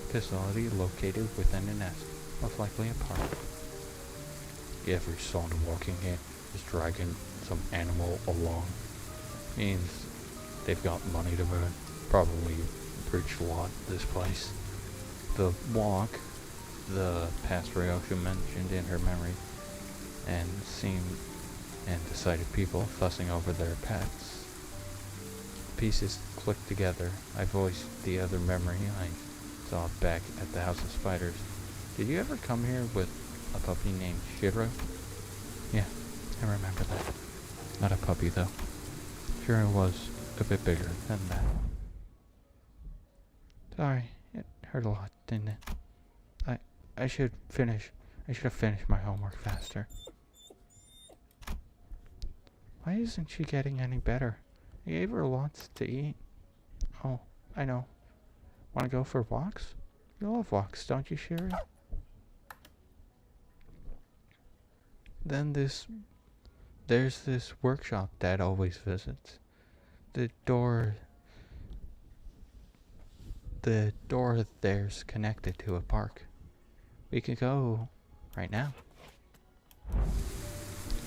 facility located within a nest, most likely a park. Every sound walking in is dragging some animal along. Means they've got money to burn. Probably rich lot, this place. The walk, the past Ryoshu mentioned in her memory, and decided people fussing over their pets. Pieces clicked together. I voiced the other memory I saw back at the House of Spiders. Did you ever come here with a puppy named Shiro? Yeah, I remember that. Not a puppy though. Shiro was a bit bigger than that. Sorry, it hurt a lot, didn't it? I should have finished my homework faster. Why isn't she getting any better? I gave her lots to eat. Oh, I know. Want to go for walks? You love walks, don't you, Sherry? Then there's this workshop Dad always visits. The door there's connected to a park. We could go right now.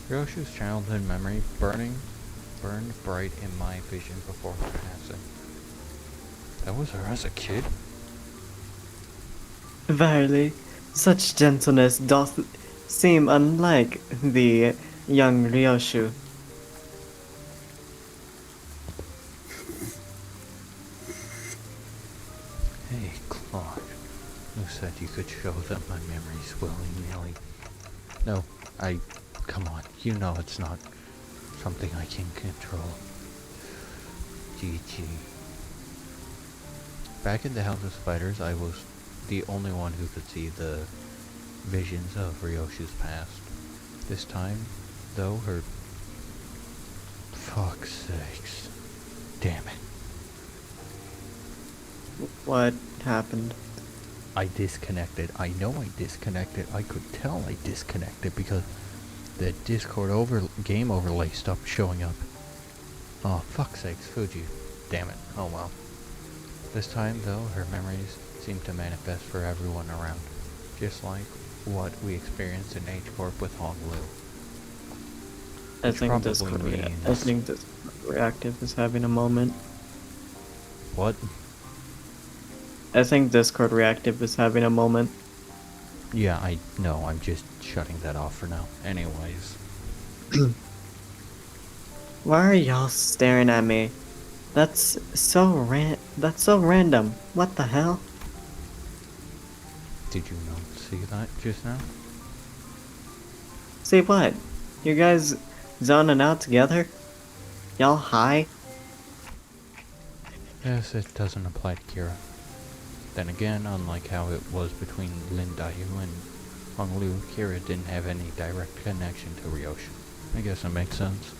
Ryoshu's childhood memory burned bright in my vision before her passing. That was her as a kid? Verily, such gentleness doth seem unlike the young Ryoshu. Hey, Claude. Who said you could show them my memories willy-nilly? No, come on, you know it's not something I can control. GG. Back in the House of Spiders, I was the only one who could see the visions of Ryoshu's past. This time, though, her... Fuck's sakes. Damn it. What happened? I disconnected. I know I disconnected. I could tell I disconnected because the Discord game overlay stopped showing up. Oh, fuck's sakes, Fuji. Damn it. Oh well. This time, though, her memories seem to manifest for everyone around, just like what we experienced in H-Corp with Hong Lu. I think Discord Reactive is having a moment. What? I think Discord Reactive is having a moment. Yeah, I know. I'm just shutting that off for now. Anyways. Why are y'all staring at me? That's so random. What the hell? Did you not see that just now? See what? You guys zoning out together? Y'all high? Yes, it doesn't apply to Kira. Then again, unlike how it was between Lin Dayu and Hong Lu, Kira didn't have any direct connection to Ryoshu. I guess that makes sense.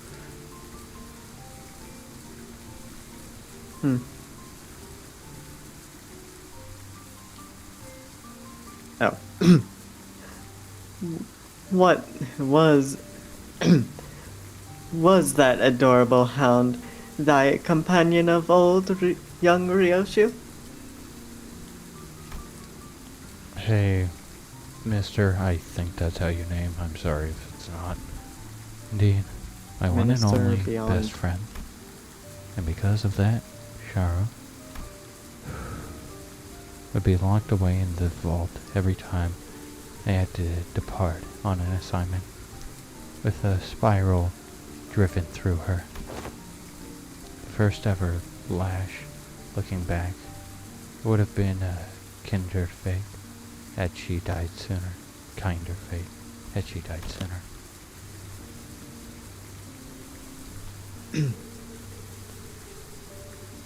Oh. What was was that adorable hound thy companion of old young Ryoshu? Hey, mister, I think that's how you name. I'm sorry if it's not. Indeed, my one and Minister only beyond. best friend. And because of that, Sharo would be locked away in the vault every time I had to depart on an assignment, with a spiral driven through her. The first ever lash, looking back, would have been a kinder fate had she died sooner. Kinder fate had she died sooner.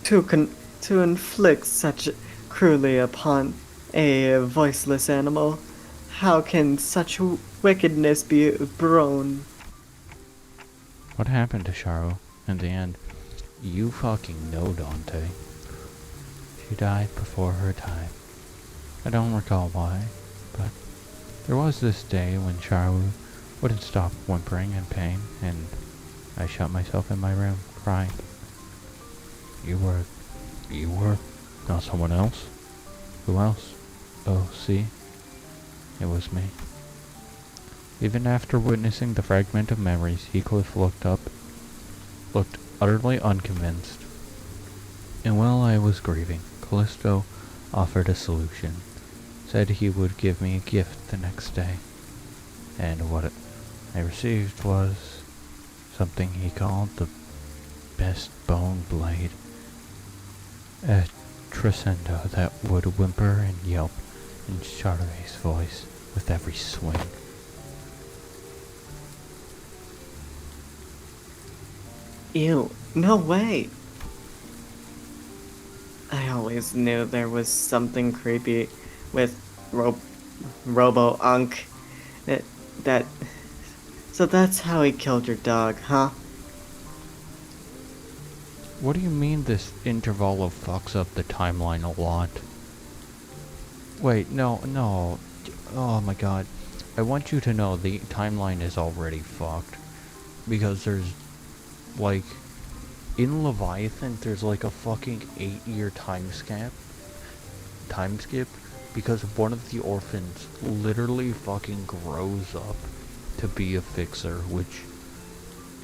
To inflict such cruelly upon a voiceless animal, how can such wickedness be borne? What happened to Sharo in the end? You fucking know, Dante. She died before her time. I don't recall why, but there was this day when Sharo wouldn't stop whimpering in pain, and I shut myself in my room, crying. You were... You were... Not someone else? Who else? Oh, see? It was me. Even after witnessing the fragment of memories, Heathcliff looked utterly unconvinced. And while I was grieving, Callisto offered a solution. Said he would give me a gift the next day. And what I received was something he called the best bone blade. A crescendo that would whimper and yelp in Charlie's voice with every swing. Ew, no way! I always knew there was something creepy with Robo-Unk. That... So that's how he killed your dog, huh? What do you mean this intervalo fucks up the timeline a lot? Wait, no. Oh my god. I want you to know the timeline is already fucked. Because there's, like, in Leviathan, there's like a fucking 8-year time skip. Because one of the orphans literally fucking grows up to be a fixer, which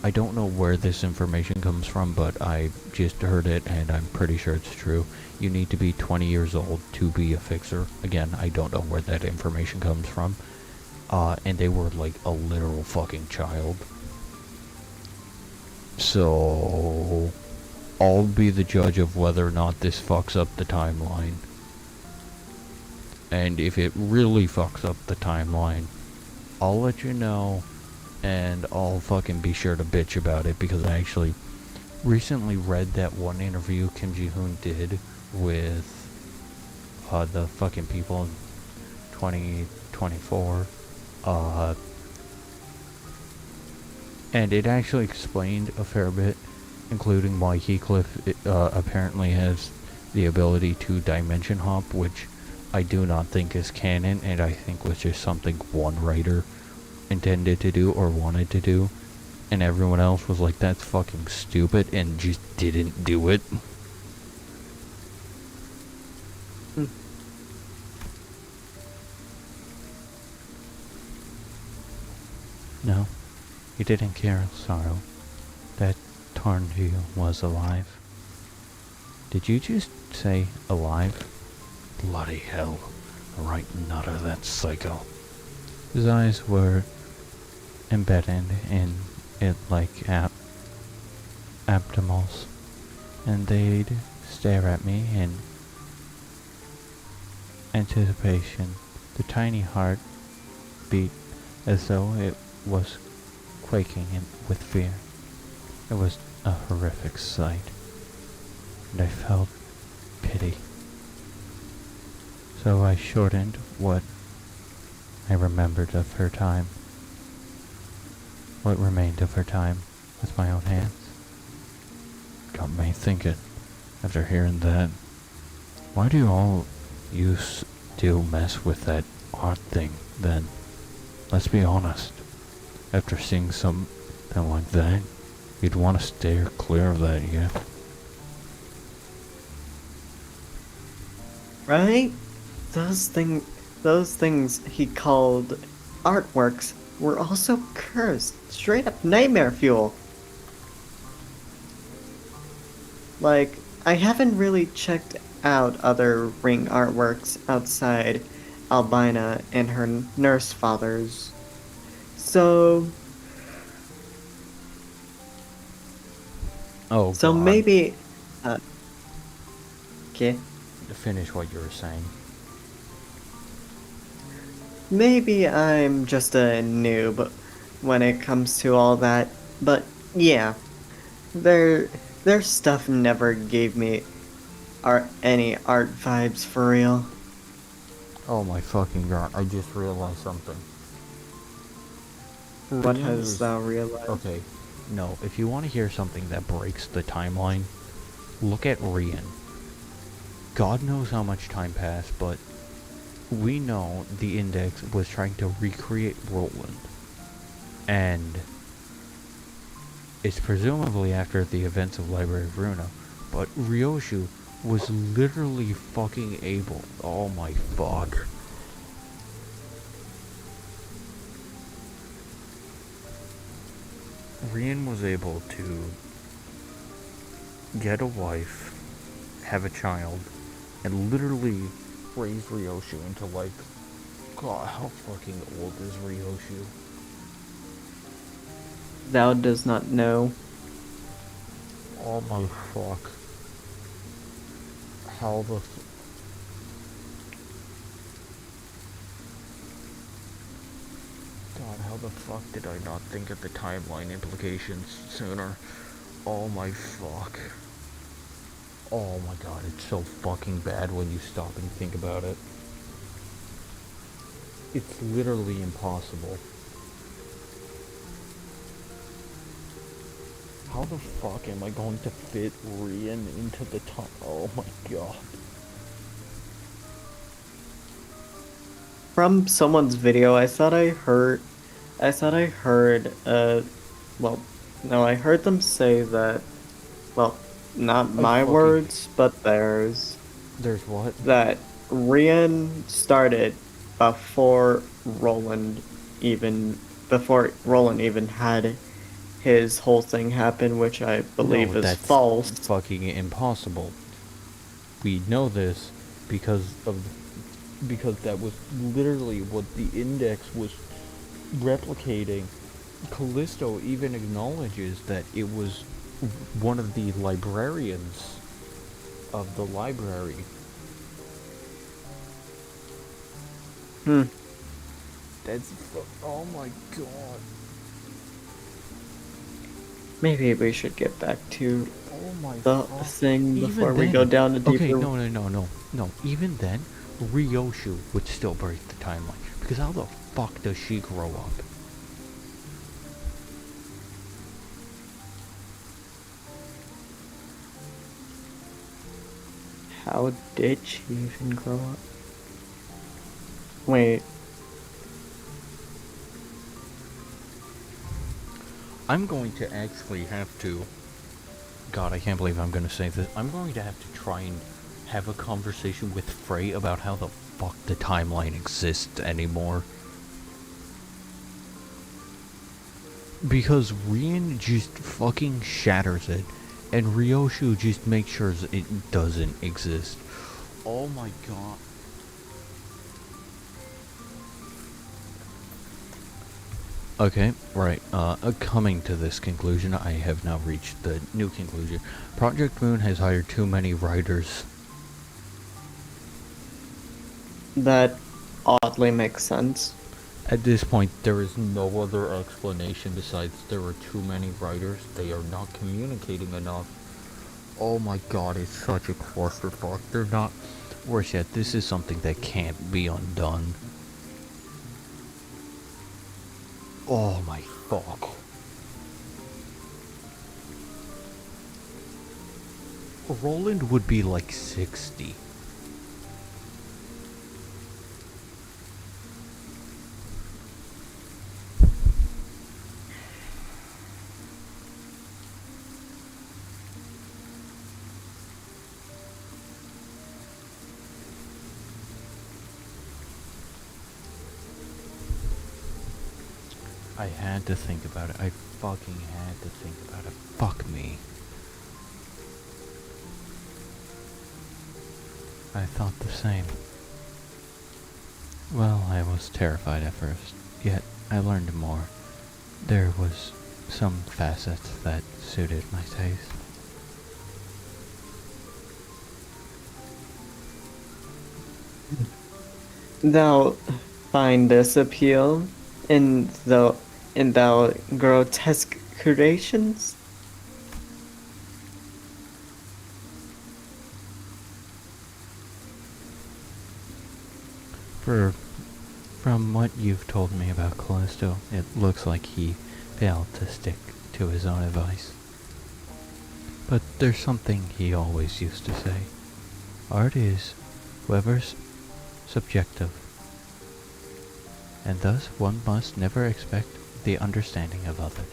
I don't know where this information comes from, but I just heard it and I'm pretty sure it's true. You need to be 20 years old to be a fixer. Again, I don't know where that information comes from. And they were like a literal fucking child. So I'll be the judge of whether or not this fucks up the timeline. And if it really fucks up the timeline, I'll let you know, and I'll fucking be sure to bitch about it, because I actually recently read that one interview Kim Ji-hoon did with the fucking people in 2024. And it actually explained a fair bit, including why Heathcliff apparently has the ability to dimension hop, which I do not think is canon, and I think was just something one writer intended to do or wanted to do, and everyone else was like, that's fucking stupid, and just didn't do it. No, you didn't care, Sorrow. That Tarnview was alive. Did you just say alive? Bloody hell. The right nut of that psycho. His eyes were embedded in it like abdomals, and they'd stare at me in anticipation. The tiny heart beat as though it was quaking with fear. It was a horrific sight, and I felt pity. So I shortened what I remembered of her time, what remained of her time, with my own hands. Got me thinking, after hearing that, why do all you still mess with that art thing, then? Let's be honest. After seeing something like that, you'd want to steer clear of that, yeah? Right? Those things he called artworks were also cursed. Straight up nightmare fuel. Like, I haven't really checked out other ring artworks outside Albina and her nurse fathers. So Oh, So God. maybe okay. Finish what you were saying. Maybe I'm just a noob when it comes to all that, but yeah, their stuff never gave me any art vibes for real. Oh my fucking god, I just realized something. What Yeah, has thou realized? Okay, no, if you want to hear something that breaks the timeline, look at Rian. God knows how much time passed, but we know the Index was trying to recreate Roland. And it's presumably after the events of Library of Runa, but Ryoshu was literally fucking able. Oh my fuck. Rian was able to get a wife, have a child, and literally raise Ryoshu into like, God, how fucking old is Ryoshu? Thou does not know. Oh my fuck. How the God, how the fuck did I not think of the timeline implications sooner? Oh my fuck. Oh my god, it's so fucking bad when you stop and think about it. It's literally impossible. How the fuck am I going to fit Rian into the time? Oh my god. From someone's video, I thought I heard, well, no, I heard them say that, well, not my fucking- words, but theirs, There's what? that Rian started before Roland even had his whole thing happen, which I believe No, is that's false. fucking impossible. We know this because that was literally what the index was replicating. Callisto even acknowledges that it was one of the librarians of the library. Hmm. Oh my god. Maybe we should get back to Oh my the fuck. thing Even before we then- go down a deeper. Okay, no. Even then, Ryoshu would still break the timeline. Because how the fuck does she grow up? How did she even grow up? Wait, I'm going to actually have to... God, I can't believe I'm going to say this. I'm going to have to try and have a conversation with Frey about how the fuck the timeline exists anymore. Because Rian just fucking shatters it, and Ryoshu just makes sure it doesn't exist. Oh my god. Okay, right. Coming to this conclusion, I have now reached the new conclusion. Project Moon has hired too many writers. that oddly makes sense. At this point, there is no other explanation besides there are too many writers. They are not communicating enough. Oh my god, it's such a clusterfuck. They're not... Worse yet, this is something that can't be undone. Oh my fuck. Roland would be like 60. I had to think about it. I fucking had to think about it. Fuck me. I thought the same. Well, I was terrified at first, yet I learned more. There was some facets that suited my taste. Thou find this appeal in thou grotesque creations? From what you've told me about Callisto, it looks like he failed to stick to his own advice. But there's something he always used to say. Art is whoever's subjective, and thus one must never expect the understanding of others.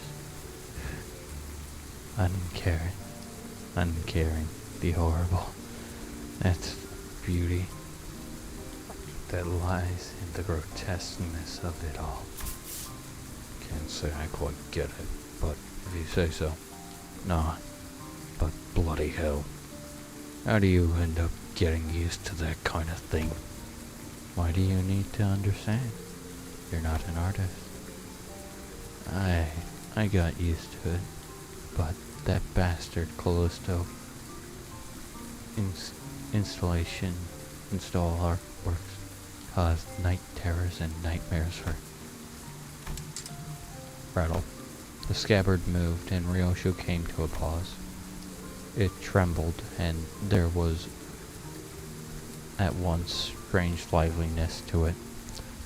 Uncaring. the horrible. That's beauty that lies in the grotesqueness of it all. Can't say I quite get it, but if you say so. Nah, but bloody hell. How do you end up getting used to that kind of thing? Why do you need to understand? You're not an artist. I got used to it, but that bastard Callisto install artworks caused night terrors and nightmares for Rattle. The scabbard moved and Ryoshu came to a pause. It trembled and there was at once strange liveliness to it,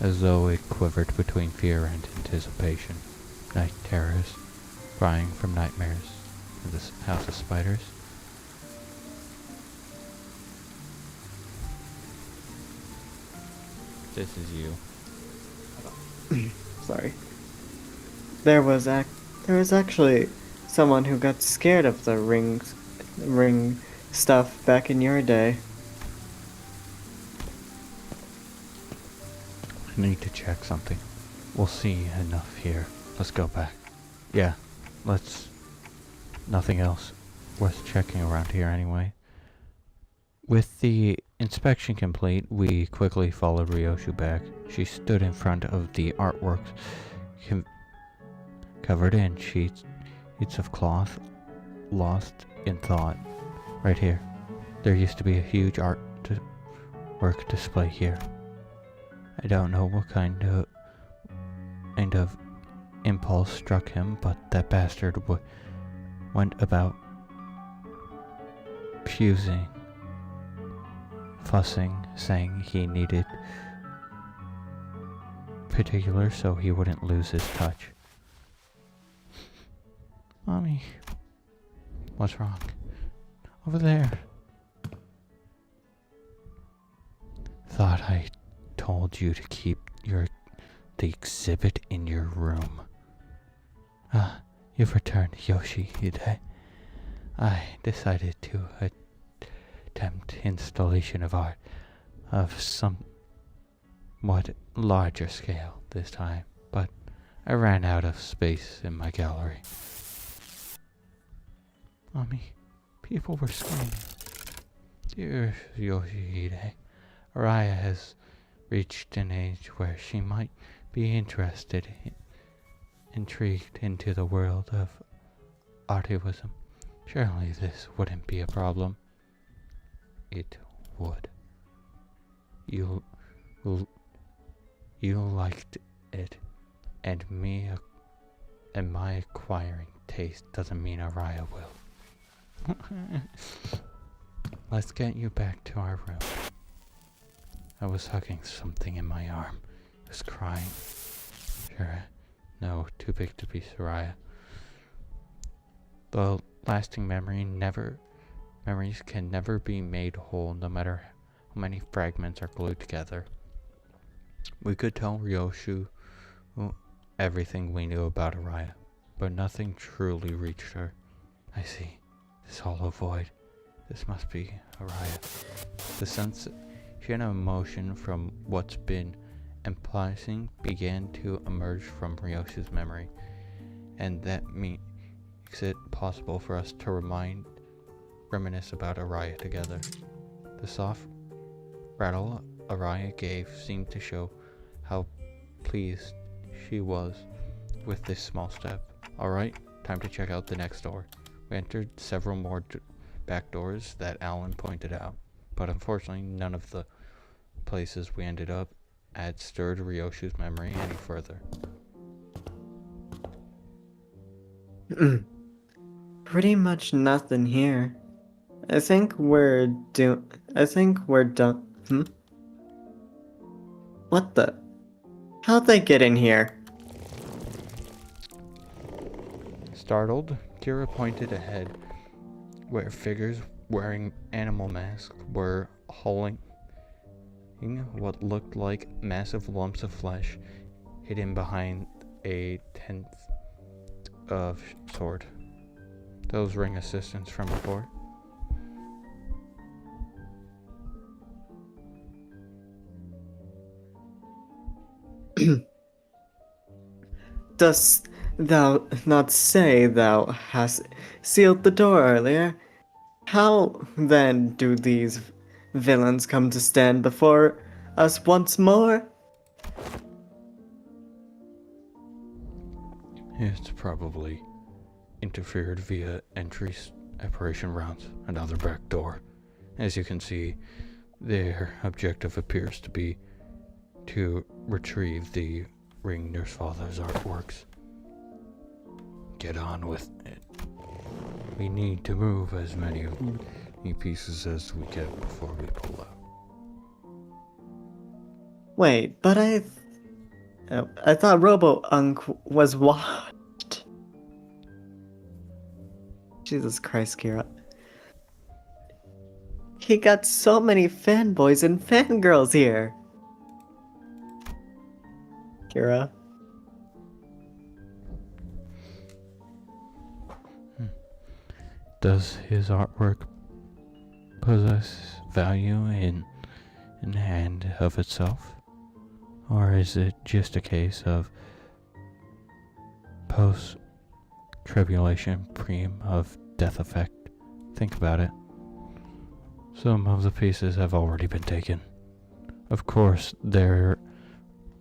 as though it quivered between fear and anticipation. Night terrors, crying from nightmares in the house of spiders. This is you. Sorry. There was actually someone who got scared of the ring stuff back in your day. I need to check something. We'll see enough here. Let's go back. Yeah, let's... Nothing else worth checking around here anyway. With the inspection complete, we quickly followed Ryoshu back. She stood in front of the artworks, covered in sheets of cloth, lost in thought. Right here. There used to be a huge artwork display here. I don't know what kind of impulse struck him, but that bastard went about fussing, saying he needed particular so he wouldn't lose his touch. Mommy, what's wrong? Over there. Thought I told you to keep the exhibit in your room. You've returned, Yoshihide. I decided to attempt installation of art of somewhat larger scale this time, but I ran out of space in my gallery. Mommy, people were screaming. Dear Yoshihide, Araya has reached an age where she might be intrigued into the world of artivism. Surely this wouldn't be a problem. It would. You liked it, and my acquiring taste doesn't mean Araya will. Let's get you back to our room. I was hugging something in my arm. It was crying. Sure, no, too big to be Soraya. The lasting memories can never be made whole, no matter how many fragments are glued together. We could tell Ryoshu everything we knew about Araya, but nothing truly reached her. I see. This hollow void. This must be Araya. The sense she had an emotion from what's been impulsing began to emerge from Ryoshu's memory, and that makes it possible for us to reminisce about Araya together. The soft rattle Araya gave seemed to show how pleased she was with this small step. Alright, time to check out the next door. We entered several more back doors that Alan pointed out, but unfortunately none of the places we ended up at stirred Ryoshu's memory any further. Pretty much nothing here. I think we're done. What the? How'd they get in here? Startled, Kira pointed ahead, where figures wearing animal masks were hauling what looked like massive lumps of flesh hidden behind a tent of sort. Those ring assistants from before. dost thou not say thou hast sealed the door earlier? How then do these villains come to stand before us once more? It's probably interfered via entries, apparition rounds, another back door. As you can see, their objective appears to be to retrieve the Ring Nurse Father's artworks. Get on with it. We need to move as many pieces as we can before we pull out. Wait, but I thought Robo-Unk was washed. Jesus Christ, Kira. He got so many fanboys and fangirls here. Kira. Does his artwork possess value in hand of itself? Or is it just a case of post-tribulation preem of death effect? Think about it. Some of the pieces have already been taken. Of course, they're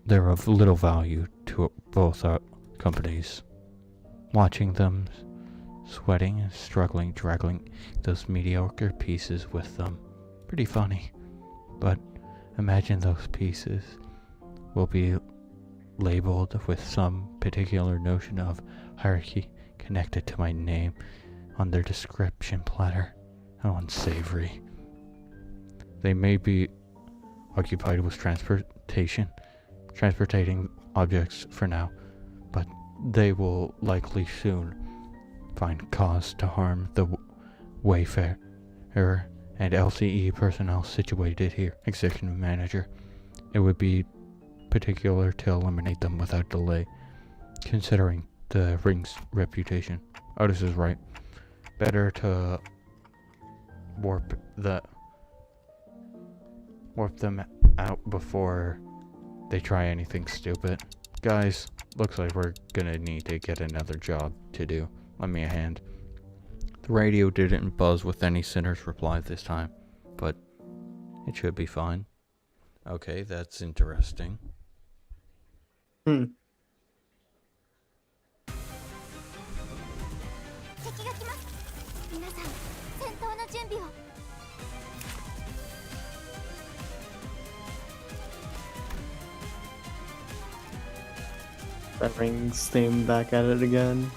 of little value to both our companies. Watching them sweating and struggling, dragging those mediocre pieces with them. Pretty funny. But imagine those pieces will be labeled with some particular notion of hierarchy connected to my name on their description platter. How unsavory. They may be occupied with transporting objects for now, but they will likely soon find cause to harm the Wayfarer and LCE personnel situated here. Executive Manager. It would be particular to eliminate them without delay, considering the ring's reputation. Otis is right. Better to warp them out before they try anything stupid. Guys, looks like we're gonna need to get another job to do. Lend me a hand. The radio didn't buzz with any sinner's reply this time, but it should be fine. Okay, that's interesting. 敵が来ます。皆さん、戦闘の準備を。That Rings theme back at it again.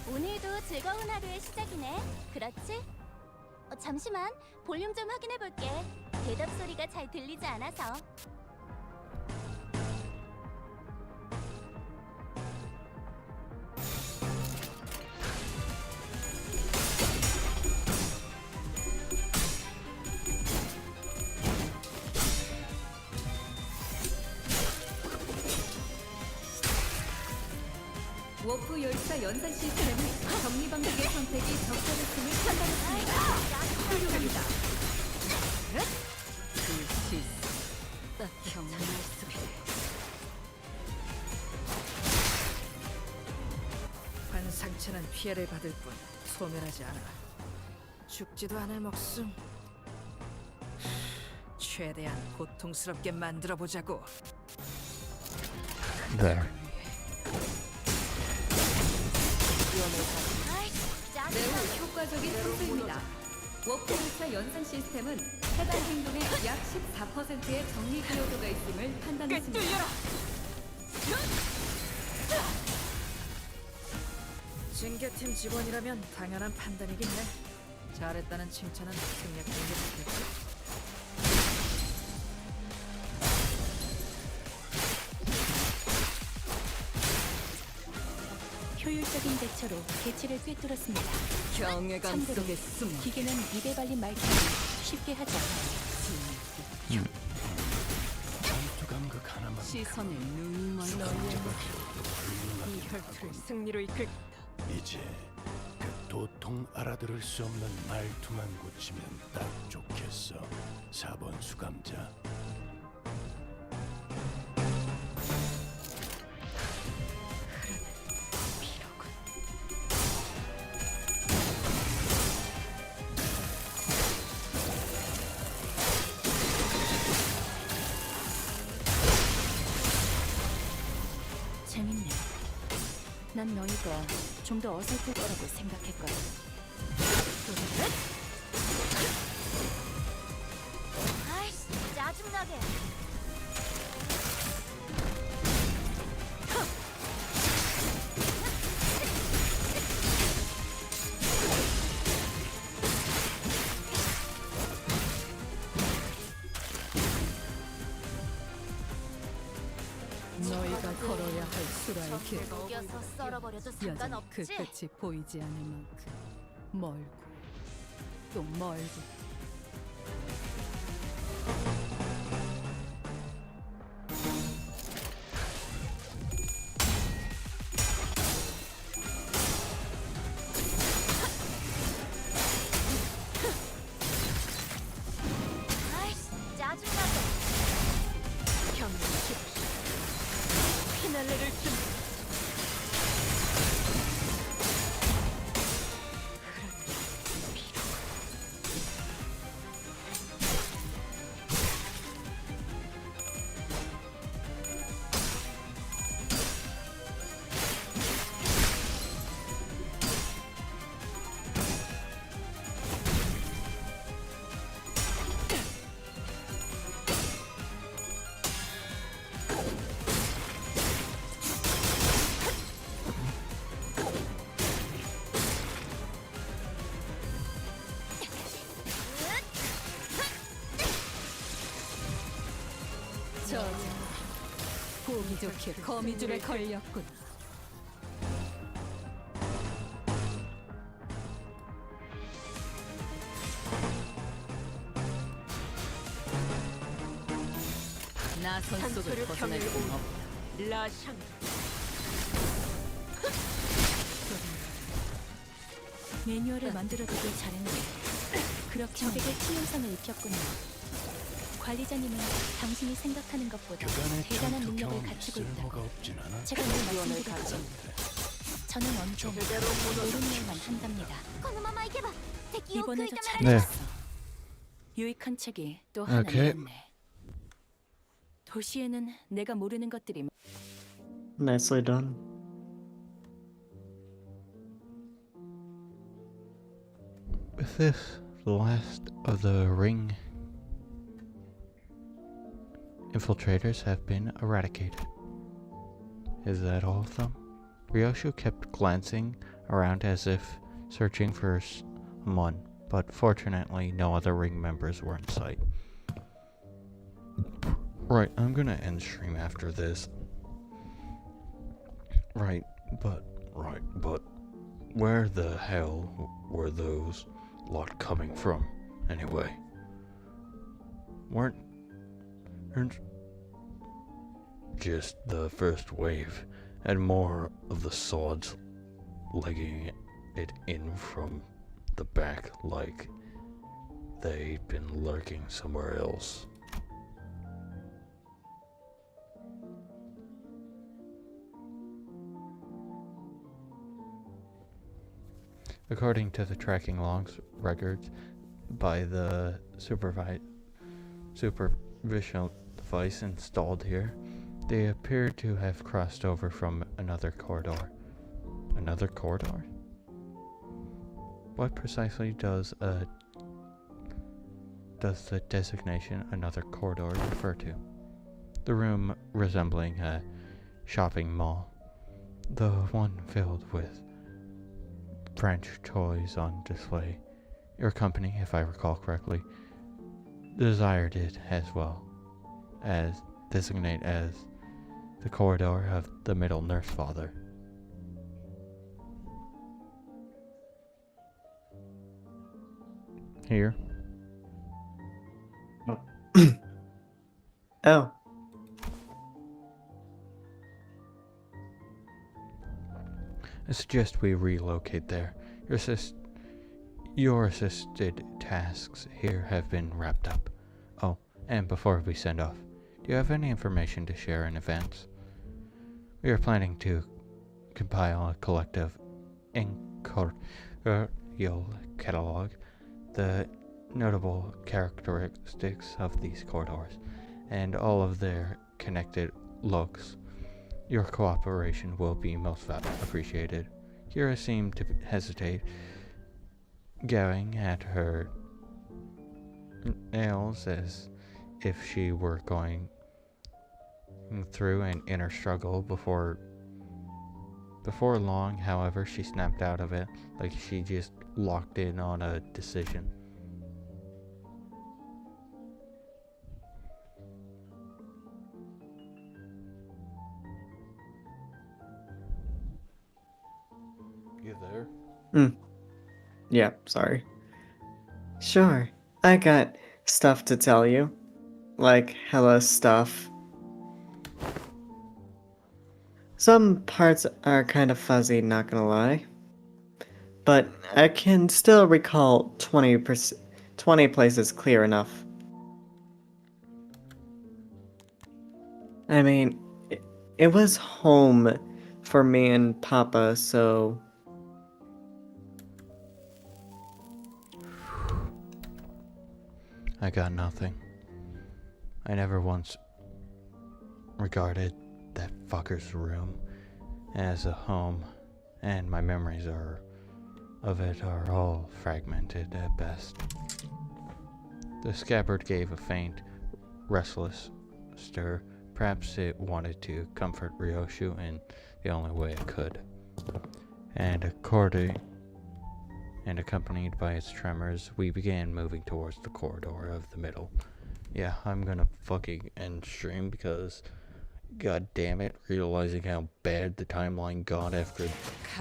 오늘도 즐거운 하루의 시작이네. 그렇지? 잠시만, 볼륨 좀 확인해 볼게. 대답 소리가 잘 들리지 않아서. 워프 열차 연산 시스템은 정리 방식의 선택이 적절했음을 판단했습니다. 훌륭합니다. 그 시스템 경험할 수 관상체는 피해를 받을 뿐 소멸하지 않아. 죽지도 않을 목숨. 최대한 고통스럽게 만들어 보자고. There. 매우 효과적인 탐수입니다. 워크 열차 연산 시스템은 해당 행동의 약 14%의 정리 기여도가 있음을 판단했습니다. 징계팀 직원이라면 당연한 판단이긴 해. 잘했다는 칭찬은 승리에 감격했겠지. 효율적인 대처로 개체를 꿰뚫었습니다. 경외감 참고로 속에 숨어 기계는 입에 발린 말투를 쉽게 하지 않아요. 전투감각 하나만 시선을 눈먼 이 혈투를 승리로 이끌. 이제 그 도통 알아들을 수 없는 말투만 고치면 딱 좋겠어. 4번 수감자. 재밌네. 난 너희가 좀 더 어설플 거라고 생각했거든. 아이씨, 짜증나게. 너희가 걸어야 할 수라의 길. 녹여서 썰어버려도 여전히 그 상관없지. 끝이 보이지 않을 만큼 멀고 또 멀고. 아이씨, 짜증나게. 경치. 피날레를 좀. 저자 보기 좋게 거미줄에 걸렸군. 나선 속을 벗어날 수 없다. 라샹. 매뉴얼을 만들어두길 잘했네. 그렇게 적에게 치명상을 입혔군요. 관리자님은 당신이 생각하는 것보다 교단의 대단한 전투 능력을 경험이 갖추고 있다고 쓸모가 없진 않아. 제가 늘 말씀드렸죠. 저는 언제 모르는 일만 한답니다. 이번에도 네. 잘해줬어. 유익한 책이 또 하나 오케이. 있네. 도시에는 내가 모르는 것들이 Nicely done. With this, the last of the ring infiltrators have been eradicated. Is that all of them? Ryoshu kept glancing around as if searching for someone, but fortunately no other ring members were in sight. Right, I'm gonna end stream after this. Right, but where the hell were those lot coming from, anyway? Weren't just the first wave, and more of the swords legging it in from the back like they'd been lurking somewhere else. According to the tracking logs records by the supervision device installed here, they appear to have crossed over from another corridor. Another corridor? What precisely does the designation another corridor refer to? The room resembling a shopping mall, the one filled with French toys on display. Your company, if I recall correctly, desired it as well as designate as the corridor of the middle nurse father. Here. Oh. I suggest we relocate there. Your assisted tasks here have been wrapped up. Oh, and before we send off, do you have any information to share in advance? We are planning to compile a collective incorporeal catalog, the notable characteristics of these corridors, and all of their connected looks. Your cooperation will be most appreciated. Kira seemed to hesitate, going at her nails as if she were going through an inner struggle. Before long, however, she snapped out of it, like she just locked in on a decision. You there? Yeah, sorry. Sure, I got stuff to tell you. Like, hella stuff. Some parts are kind of fuzzy, not gonna lie. But I can still recall 20 places clear enough. I mean, it was home for me and Papa, so... I got nothing. I never once regarded that fucker's room as a home, and my memories of it are all fragmented at best. The scabbard gave a faint, restless stir. Perhaps it wanted to comfort Ryoshu in the only way it could. And accompanied by its tremors, we began moving towards the corridor of the middle. Yeah, I'm gonna fucking end stream because, god damn it, realizing how bad the timeline got after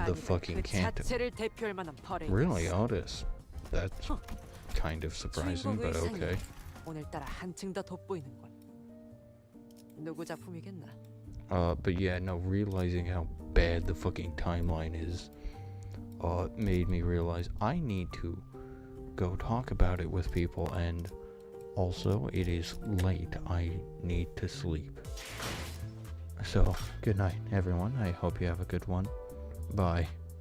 the fucking canto. Really, Otis? That's kind of surprising, but okay. 오늘따라 한층 더 돋보이는군. 누구 작품이겠나? But yeah, no, realizing how bad the fucking timeline is, made me realize I need to go talk about it with people, and also it is late. I need to sleep. So, good night, everyone. I hope you have a good one. Bye.